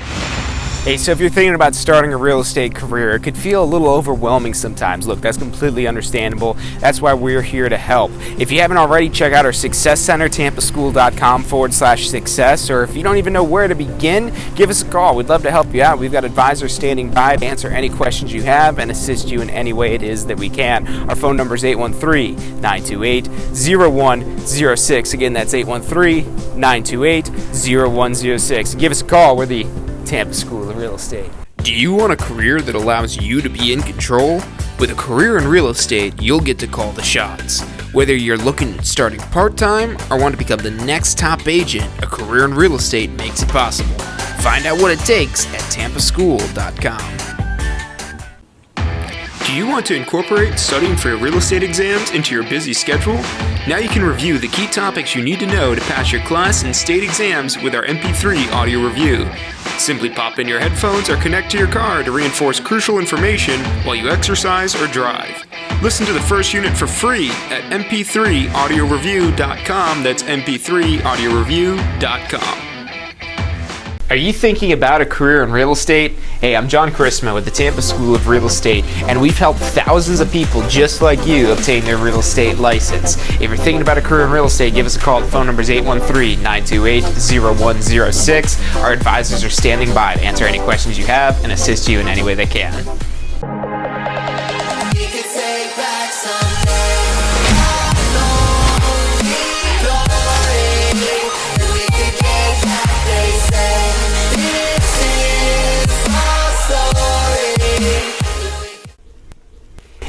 Hey, so if you're thinking about starting a real estate career, it could feel a little overwhelming sometimes. Look, that's completely understandable. That's why we're here to help. If you haven't already, check out our Success Center, tampaschool.com/success, or if you don't even know where to begin, give us a call. We'd love to help you out. We've got advisors standing by to answer any questions you have and assist you in any way it is that we can. Our phone number is 813-928-0106. Again, that's 813-928-0106. Give us a call. We're the Tampa School of Real Estate. Do you want a career that allows you to be in control? With a career in real estate, you'll get to call the shots. Whether you're looking at starting part-time or want to become the next top agent, a career in real estate makes it possible. Find out what it takes at tampaschool.com. Do you want to incorporate studying for your real estate exams into your busy schedule? Now you can review the key topics you need to know to pass your class and state exams with our MP3 audio review. Simply pop in your headphones or connect to your car to reinforce crucial information while you exercise or drive. Listen to the first unit for free at mp3audioreview.com. That's mp3audioreview.com. Are you thinking about a career in real estate? Hey, I'm John Christopher with the Tampa School of Real Estate, and we've helped thousands of people just like you obtain their real estate license. If you're thinking about a career in real estate, give us a call. The phone number is 813-928-0106. Our advisors are standing by to answer any questions you have and assist you in any way they can.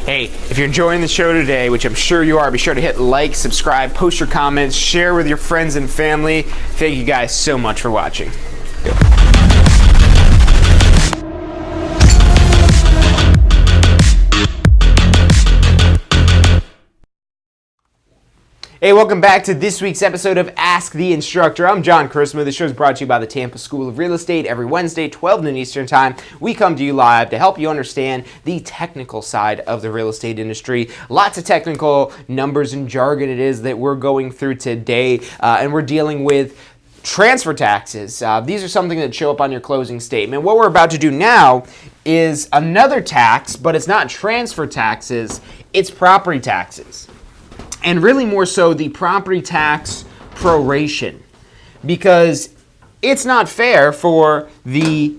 Hey, Hey, if you're enjoying the show today, which I'm sure you are, be sure to hit like, subscribe, post your comments, share with your friends and family. Thank you guys so much for watching. Hey, welcome back to this week's episode of Ask the Instructor. I'm John Christmas. The show is brought to you by the Tampa School of Real Estate. Every Wednesday, 12 noon Eastern Time, we come to you live to help you understand the technical side of the real estate industry. Lots of technical numbers and jargon it is that we're going through today, and we're dealing with transfer taxes. These are something that show up on your closing statement. What we're about to do now is another tax, but it's not transfer taxes, it's property taxes. And really more so the property tax proration, because it's not fair for the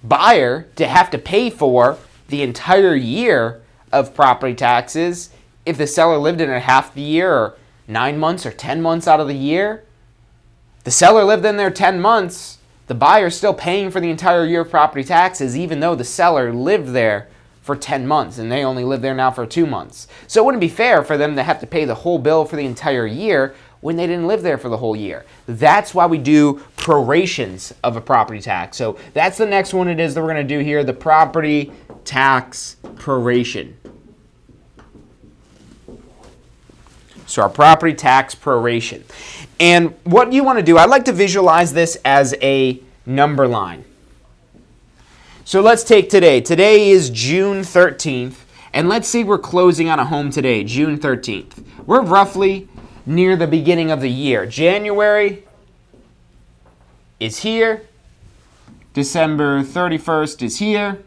buyer to have to pay for the entire year of property taxes if the seller lived in it half the year or 9 months or 10 months out of the year. The seller lived in there 10 months, the buyer's still paying for the entire year of property taxes even though the seller lived there for 10 months and they only live there now for 2 months. So it wouldn't be fair for them to have to pay the whole bill for the entire year when they didn't live there for the whole year. That's why we do prorations of a property tax. So that's the next one it is that we're going to do here, the property tax proration. So our property tax proration. And what you want to do, I like to visualize this as a number line. So let's take today. Today is June 13th, and let's say we're closing on a home today, June 13th. We're roughly near the beginning of the year. January is here. December 31st is here.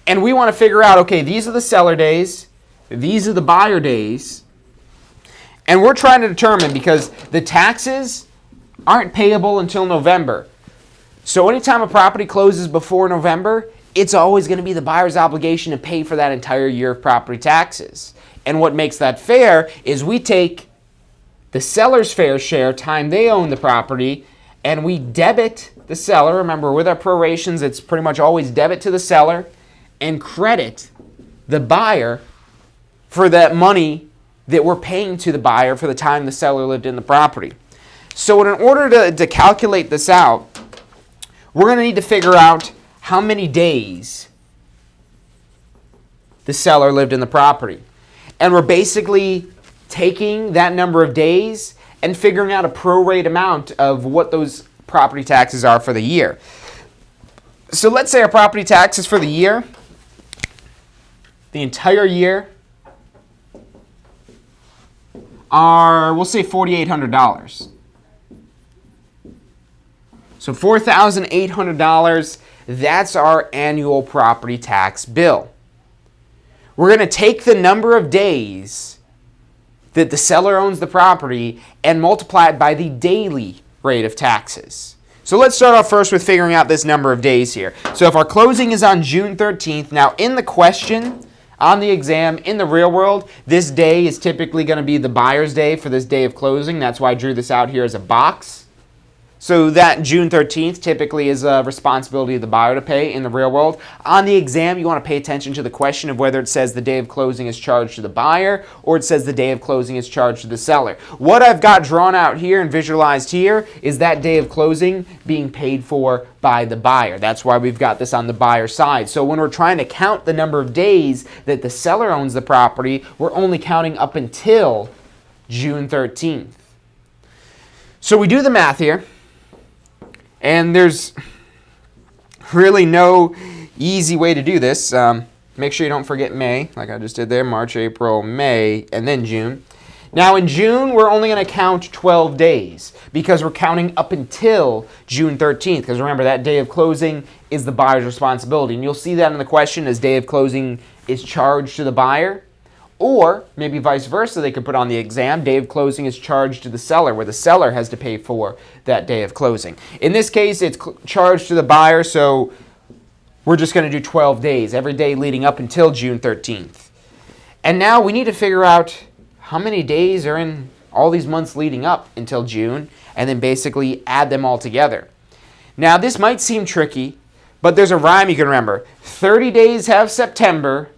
And we want to figure out, okay, these are the seller days, these are the buyer days, and we're trying to determine, because the taxes aren't payable until November. So anytime a property closes before November, it's always going to be the buyer's obligation to pay for that entire year of property taxes. And what makes that fair is we take the seller's fair share, time they own the property, and we debit the seller. Remember, with our prorations, it's pretty much always debit to the seller and credit the buyer for that money that we're paying to the buyer for the time the seller lived in the property. So in order to calculate this out, we're going to need to figure out how many days the seller lived in the property. And we're basically taking that number of days and figuring out a prorate amount of what those property taxes are for the year. So let's say our property taxes for the year, the entire year, are, we'll say $4,800. So $4,800, that's our annual property tax bill. We're going to take the number of days that the seller owns the property and multiply it by the daily rate of taxes. So let's start off first with figuring out this number of days here. So if our closing is on June 13th, now in the question, on the exam, in the real world, this day is typically going to be the buyer's day for this day of closing. That's why I drew this out here as a box. So that June 13th typically is a responsibility of the buyer to pay in the real world. On the exam, you want to pay attention to the question of whether it says the day of closing is charged to the buyer or it says the day of closing is charged to the seller. What I've got drawn out here and visualized here is that day of closing being paid for by the buyer. That's why we've got this on the buyer side. So when we're trying to count the number of days that the seller owns the property, we're only counting up until June 13th. So we do the math here. And there's really no easy way to do this. Make sure you don't forget May, like I just did there, March, April, May, and then June. Now in June, we're only going to count 12 days because we're counting up until June 13th. Because remember, that day of closing is the buyer's responsibility. And you'll see that in the question as day of closing is charged to the buyer. Or maybe vice versa, they could put on the exam, day of closing is charged to the seller, where the seller has to pay for that day of closing. In this case, it's charged to the buyer, so we're just going to do 12 days, every day leading up until June 13th. And now we need to figure out how many days are in all these months leading up until June, and then basically add them all together. Now, this might seem tricky, But there's a rhyme you can remember. 30 days have September,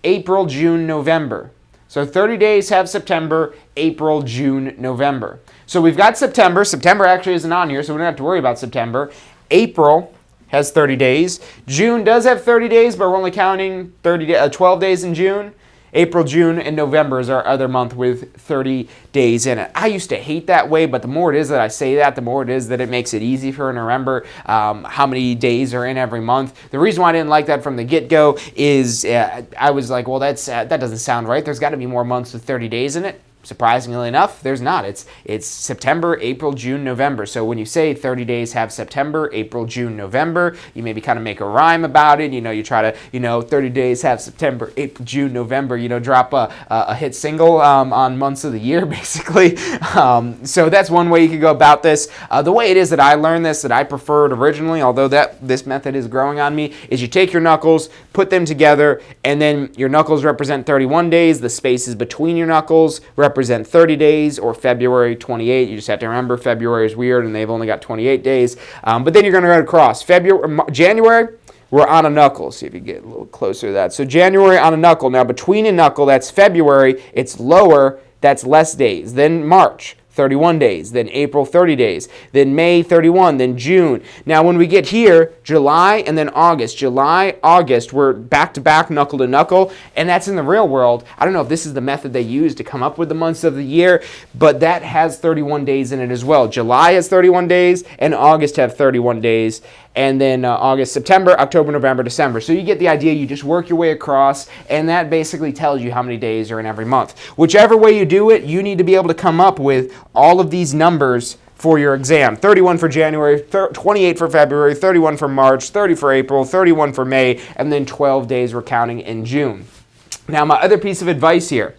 April, June, November. So 30 days have September, April, June, November. So we've got September. September actually isn't on here, so we don't have to worry about September. April has 30 days. June does have 30 days, but we're only counting 12 days in June. April, June, and November is our other month with 30 days in it. I used to hate that way, but the more it is that I say that, the more it is that it makes it easy for her to remember how many days are in every month. The reason why I didn't like that from the get-go is I was like, well, that doesn't sound right. There's got to be more months with 30 days in it. Surprisingly enough, there's not. It's September, April, June, November. So when you say 30 days have September, April, June, November, you maybe kind of make a rhyme about it. You try to, 30 days have September, April, June, November, drop a hit single on months of the year, basically. So that's one way you could go about this. The way it is that I learned this, that I preferred originally, although this method is growing on me, is you take your knuckles, put them together, and then your knuckles represent 31 days. The spaces between your knuckles represent 30 days, or February 28. You just have to remember February is weird and they've only got 28 days. But then you're going to go across. January, we're on a knuckle. See if you get a little closer to that. So January on a knuckle. Now between a knuckle, that's February. It's lower, that's less days. Then March, 31 days, then April, 30 days, then May, 31, then June. Now when we get here, July and then August. July, August, we're back-to-back, knuckle to knuckle, and that's in the real world. I don't know if this is the method they use to come up with the months of the year, but that has 31 days in it as well. July has 31 days, and August have 31 days, and then August, September, October, November, December. So you get the idea. You just work your way across, and that basically tells you how many days are in every month. Whichever way you do it, you need to be able to come up with all of these numbers for your exam. 31 for January, 28 for February, 31 for March, 30 for April, 31 for May, and then 12 days we're counting in June. Now, my other piece of advice here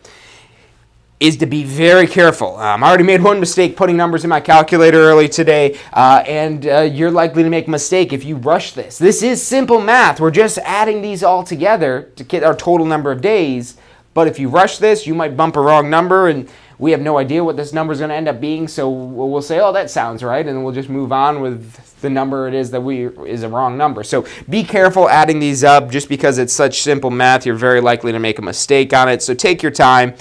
is to be very careful. I already made one mistake putting numbers in my calculator early today, and you're likely to make a mistake if you rush this. This is simple math. We're just adding these all together to get our total number of days, but if you rush this, you might bump a wrong number, and we have no idea what this number is going to end up being, so we'll say, oh, that sounds right, and then we'll just move on with the number it is that is a wrong number. So be careful adding these up. Just because it's such simple math, you're very likely to make a mistake on it, so take your time.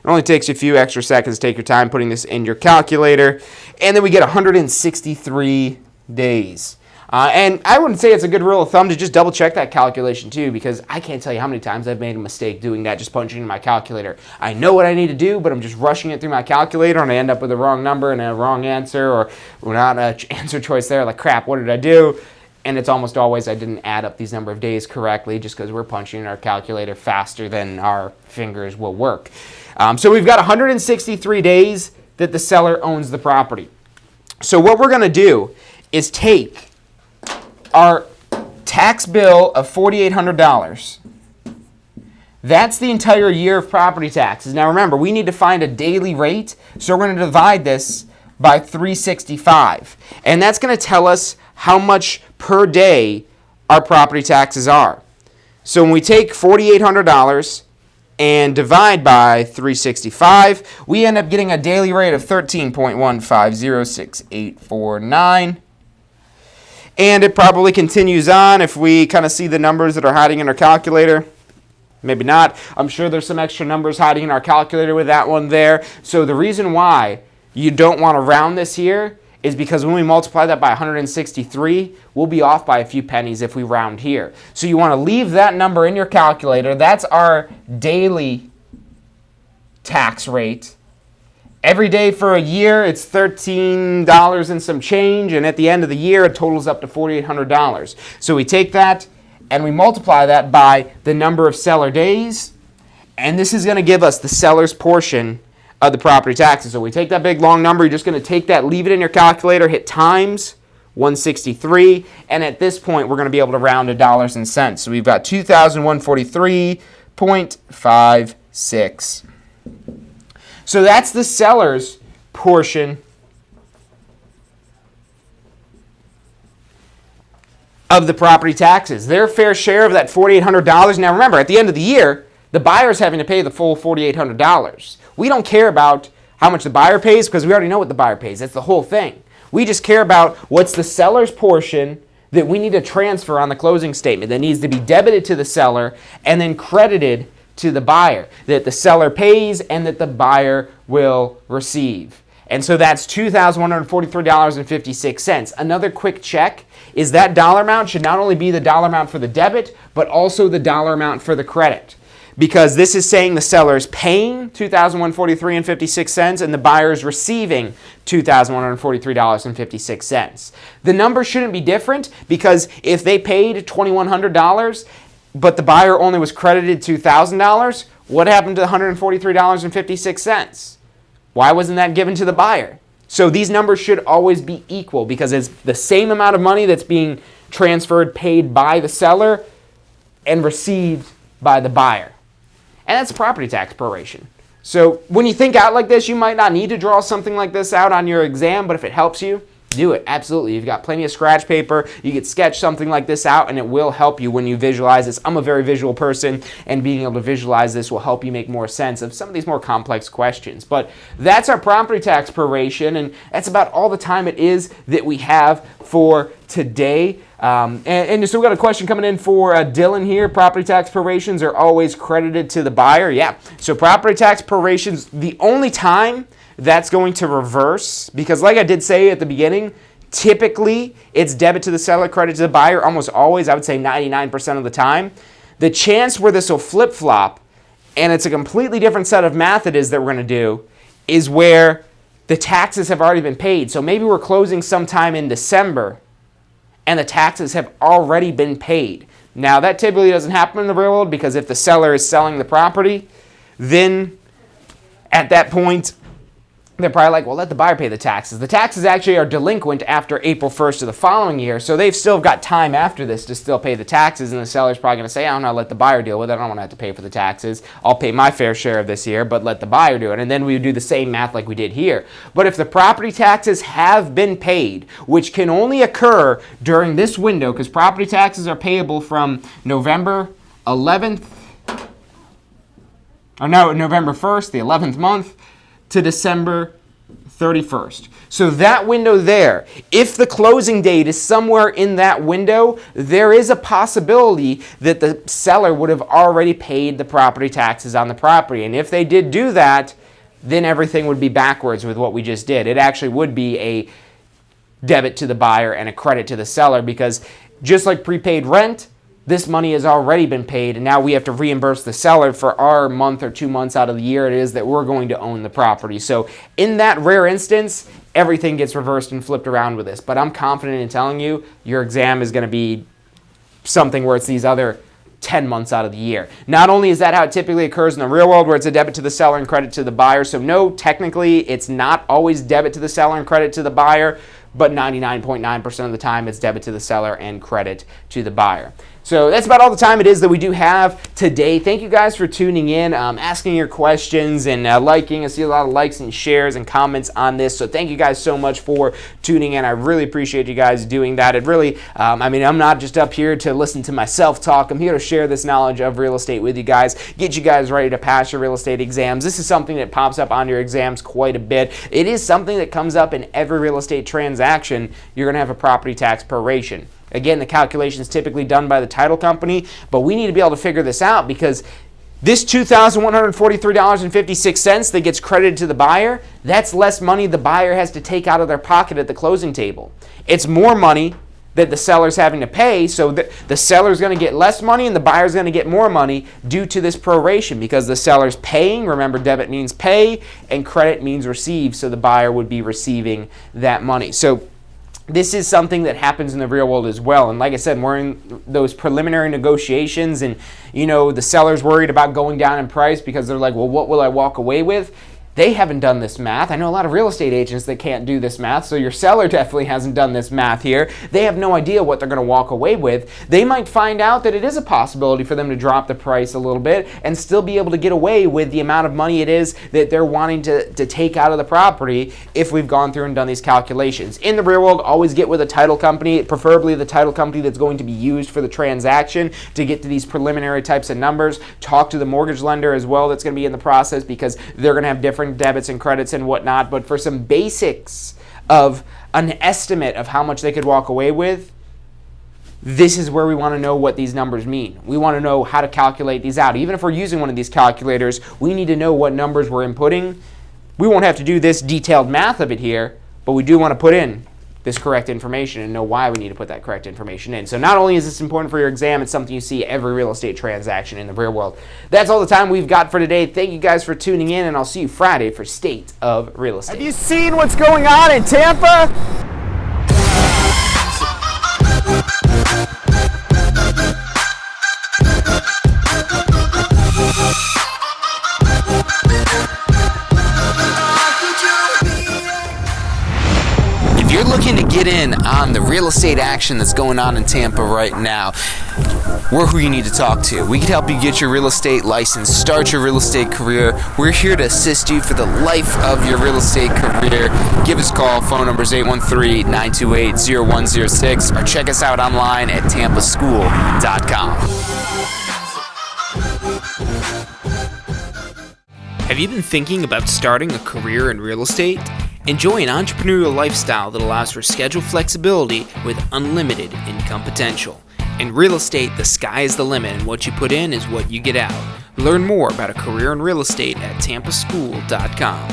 It only takes you a few extra seconds to take your time putting this in your calculator. And then we get 163 days. And I wouldn't say it's a good rule of thumb to just double check that calculation too, because I can't tell you how many times I've made a mistake doing that, just punching in my calculator. I know what I need to do, but I'm just rushing it through my calculator and I end up with the wrong number and a wrong answer, or not an answer choice there. Like, crap, what did I do? And it's almost always I didn't add up these number of days correctly, just because we're punching in our calculator faster than our fingers will work. So we've got 163 days that the seller owns the property. So what we're going to do is take our tax bill of $4,800. That's the entire year of property taxes. Now remember, we need to find a daily rate, so we're going to divide this by 365. And that's going to tell us how much per day our property taxes are. So when we take $4,800 and divide by 365, we end up getting a daily rate of 13.1506849. And it probably continues on if we kind of see the numbers that are hiding in our calculator. Maybe not. I'm sure there's some extra numbers hiding in our calculator with that one there. So the reason why you don't want to round this here is because when we multiply that by 163, we'll be off by a few pennies if we round here. So you want to leave that number in your calculator. That's our daily tax rate. Every day for a year, it's $13 and some change, and at the end of the year, it totals up to $4,800. So we take that and we multiply that by the number of seller days, and this is going to give us the seller's portion of the property taxes. So we take that big long number, you're just going to take that, leave it in your calculator, hit times 163, and at this point we're going to be able to round to dollars and cents. So we've got 2,143.56. So that's the seller's portion of the property taxes. Their fair share of that $4,800. Now remember, at the end of the year, the buyer's having to pay the full $4,800. We don't care about how much the buyer pays because we already know what the buyer pays. That's the whole thing. We just care about what's the seller's portion that we need to transfer on the closing statement that needs to be debited to the seller and then credited to the buyer, that the seller pays and that the buyer will receive. And so that's $2,143.56. Another quick check is that dollar amount should not only be the dollar amount for the debit, but also the dollar amount for the credit. Because this is saying the seller is paying $2,143.56 and the buyer is receiving $2,143.56. The number shouldn't be different, because if they paid $2,100 but the buyer only was credited $2,000, what happened to the $143.56? Why wasn't that given to the buyer? So these numbers should always be equal, because it's the same amount of money that's being transferred, paid by the seller and received by the buyer. And that's property tax proration. So when you think out like this, you might not need to draw something like this out on your exam, but if it helps you, do it. Absolutely. You've got plenty of scratch paper. You could sketch something like this out, and it will help you when you visualize this. I'm a very visual person, and being able to visualize this will help you make more sense of some of these more complex questions. But that's our property tax proration, and that's about all the time it is that we have for today. And so we got a question coming in for Dylan here. Property tax prorations are always credited to the buyer. Yeah. So property tax prorations, the only time that's going to reverse, because like I did say at the beginning, typically it's debit to the seller, credit to the buyer, almost always, I would say 99% of the time. The chance where this will flip-flop, and it's a completely different set of math it is that we're going to do, is where the taxes have already been paid. So maybe we're closing sometime in December, and the taxes have already been paid. Now, that typically doesn't happen in the real world, because if the seller is selling the property, then at that point, they're probably like, well, let the buyer pay the taxes. The taxes actually are delinquent after April 1st of the following year, so they've still got time after this to still pay the taxes, and the seller's probably going to say, I don't know, let the buyer deal with it. I don't want to have to pay for the taxes. I'll pay my fair share of this year, but let the buyer do it. And then we would do the same math like we did here. But if the property taxes have been paid, which can only occur during this window, because property taxes are payable from November 11th, November 1st, the 11th month, to December 31st. So that window there, if the closing date is somewhere in that window, there is a possibility that the seller would have already paid the property taxes on the property. And if they did do that, then everything would be backwards with what we just did. It actually would be a debit to the buyer and a credit to the seller, because just like prepaid rent, this money has already been paid, and now we have to reimburse the seller for our month or 2 months out of the year it is that we're going to own the property. So in that rare instance, everything gets reversed and flipped around with this. But I'm confident in telling you your exam is going to be something where it's these other 10 months out of the year. Not only is that how it typically occurs in the real world, where it's a debit to the seller and credit to the buyer. So no, technically it's not always debit to the seller and credit to the buyer, but 99.9% of the time it's debit to the seller and credit to the buyer. So that's about all the time it is that we do have today. Thank you guys for tuning in, asking your questions, and liking. I see a lot of likes and shares and comments on this. So thank you guys so much for tuning in. I really appreciate you guys doing that. It really, I'm not just up here to listen to myself talk. I'm here to share this knowledge of real estate with you guys, get you guys ready to pass your real estate exams. This is something that pops up on your exams quite a bit. It is something that comes up in every real estate transaction. You're going to have a property tax proration. Again, the calculation is typically done by the title company, but we need to be able to figure this out, because this $2,143.56 that gets credited to the buyer, that's less money the buyer has to take out of their pocket at the closing table. It's more money that the seller's having to pay, so the seller's going to get less money and the buyer's going to get more money due to this proration, because the seller's paying. Remember, debit means pay and credit means receive, so the buyer would be receiving that money. So this is something that happens in the real world as well. And like I said, we're in those preliminary negotiations, and the seller's worried about going down in price because they're like, well, what will I walk away with? They haven't done this math. I know a lot of real estate agents that can't do this math, so your seller definitely hasn't done this math here. They have no idea what they're going to walk away with. They might find out that it is a possibility for them to drop the price a little bit and still be able to get away with the amount of money it is that they're wanting to take out of the property if we've gone through and done these calculations. In the real world, always get with a title company, preferably the title company that's going to be used for the transaction to get to these preliminary types of numbers. Talk to the mortgage lender as well that's going to be in the process, because they're going to have different debits and credits and whatnot. But for some basics of an estimate of how much they could walk away with, this is where we want to know what these numbers mean. We want to know how to calculate these out. Even if we're using one of these calculators, we need to know what numbers we're inputting. We won't have to do this detailed math of it here, but we do want to put in this correct information and know why we need to put that correct information in. So not only is this important for your exam, it's something you see every real estate transaction in the real world. That's all the time we've got for today. Thank you guys for tuning in, and I'll see you Friday for State of Real Estate. Have you seen what's going on in Tampa? If you're looking to get in on the real estate action that's going on in Tampa right now, we're who you need to talk to. We can help you get your real estate license, start your real estate career. We're here to assist you for the life of your real estate career. Give us a call. Phone number is 813-928-0106, or check us out online at tampaschool.com. Have you been thinking about starting a career in real estate? Enjoy an entrepreneurial lifestyle that allows for schedule flexibility with unlimited income potential. In real estate, the sky is the limit, and what you put in is what you get out. Learn more about a career in real estate at tampaschool.com.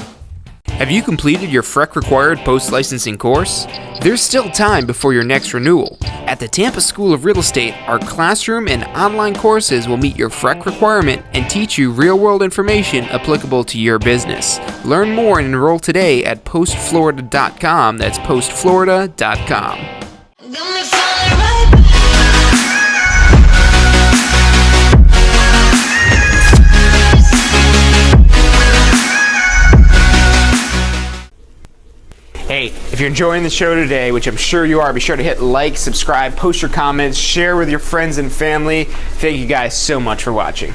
Have you completed your FREC required post-licensing course? There's still time before your next renewal. At the Tampa School of Real Estate, our classroom and online courses will meet your FREC requirement and teach you real-world information applicable to your business. Learn more and enroll today at postflorida.com. That's postflorida.com. Hey, if you're enjoying the show today, which I'm sure you are, be sure to hit like, subscribe, post your comments, share with your friends and family. Thank you guys so much for watching.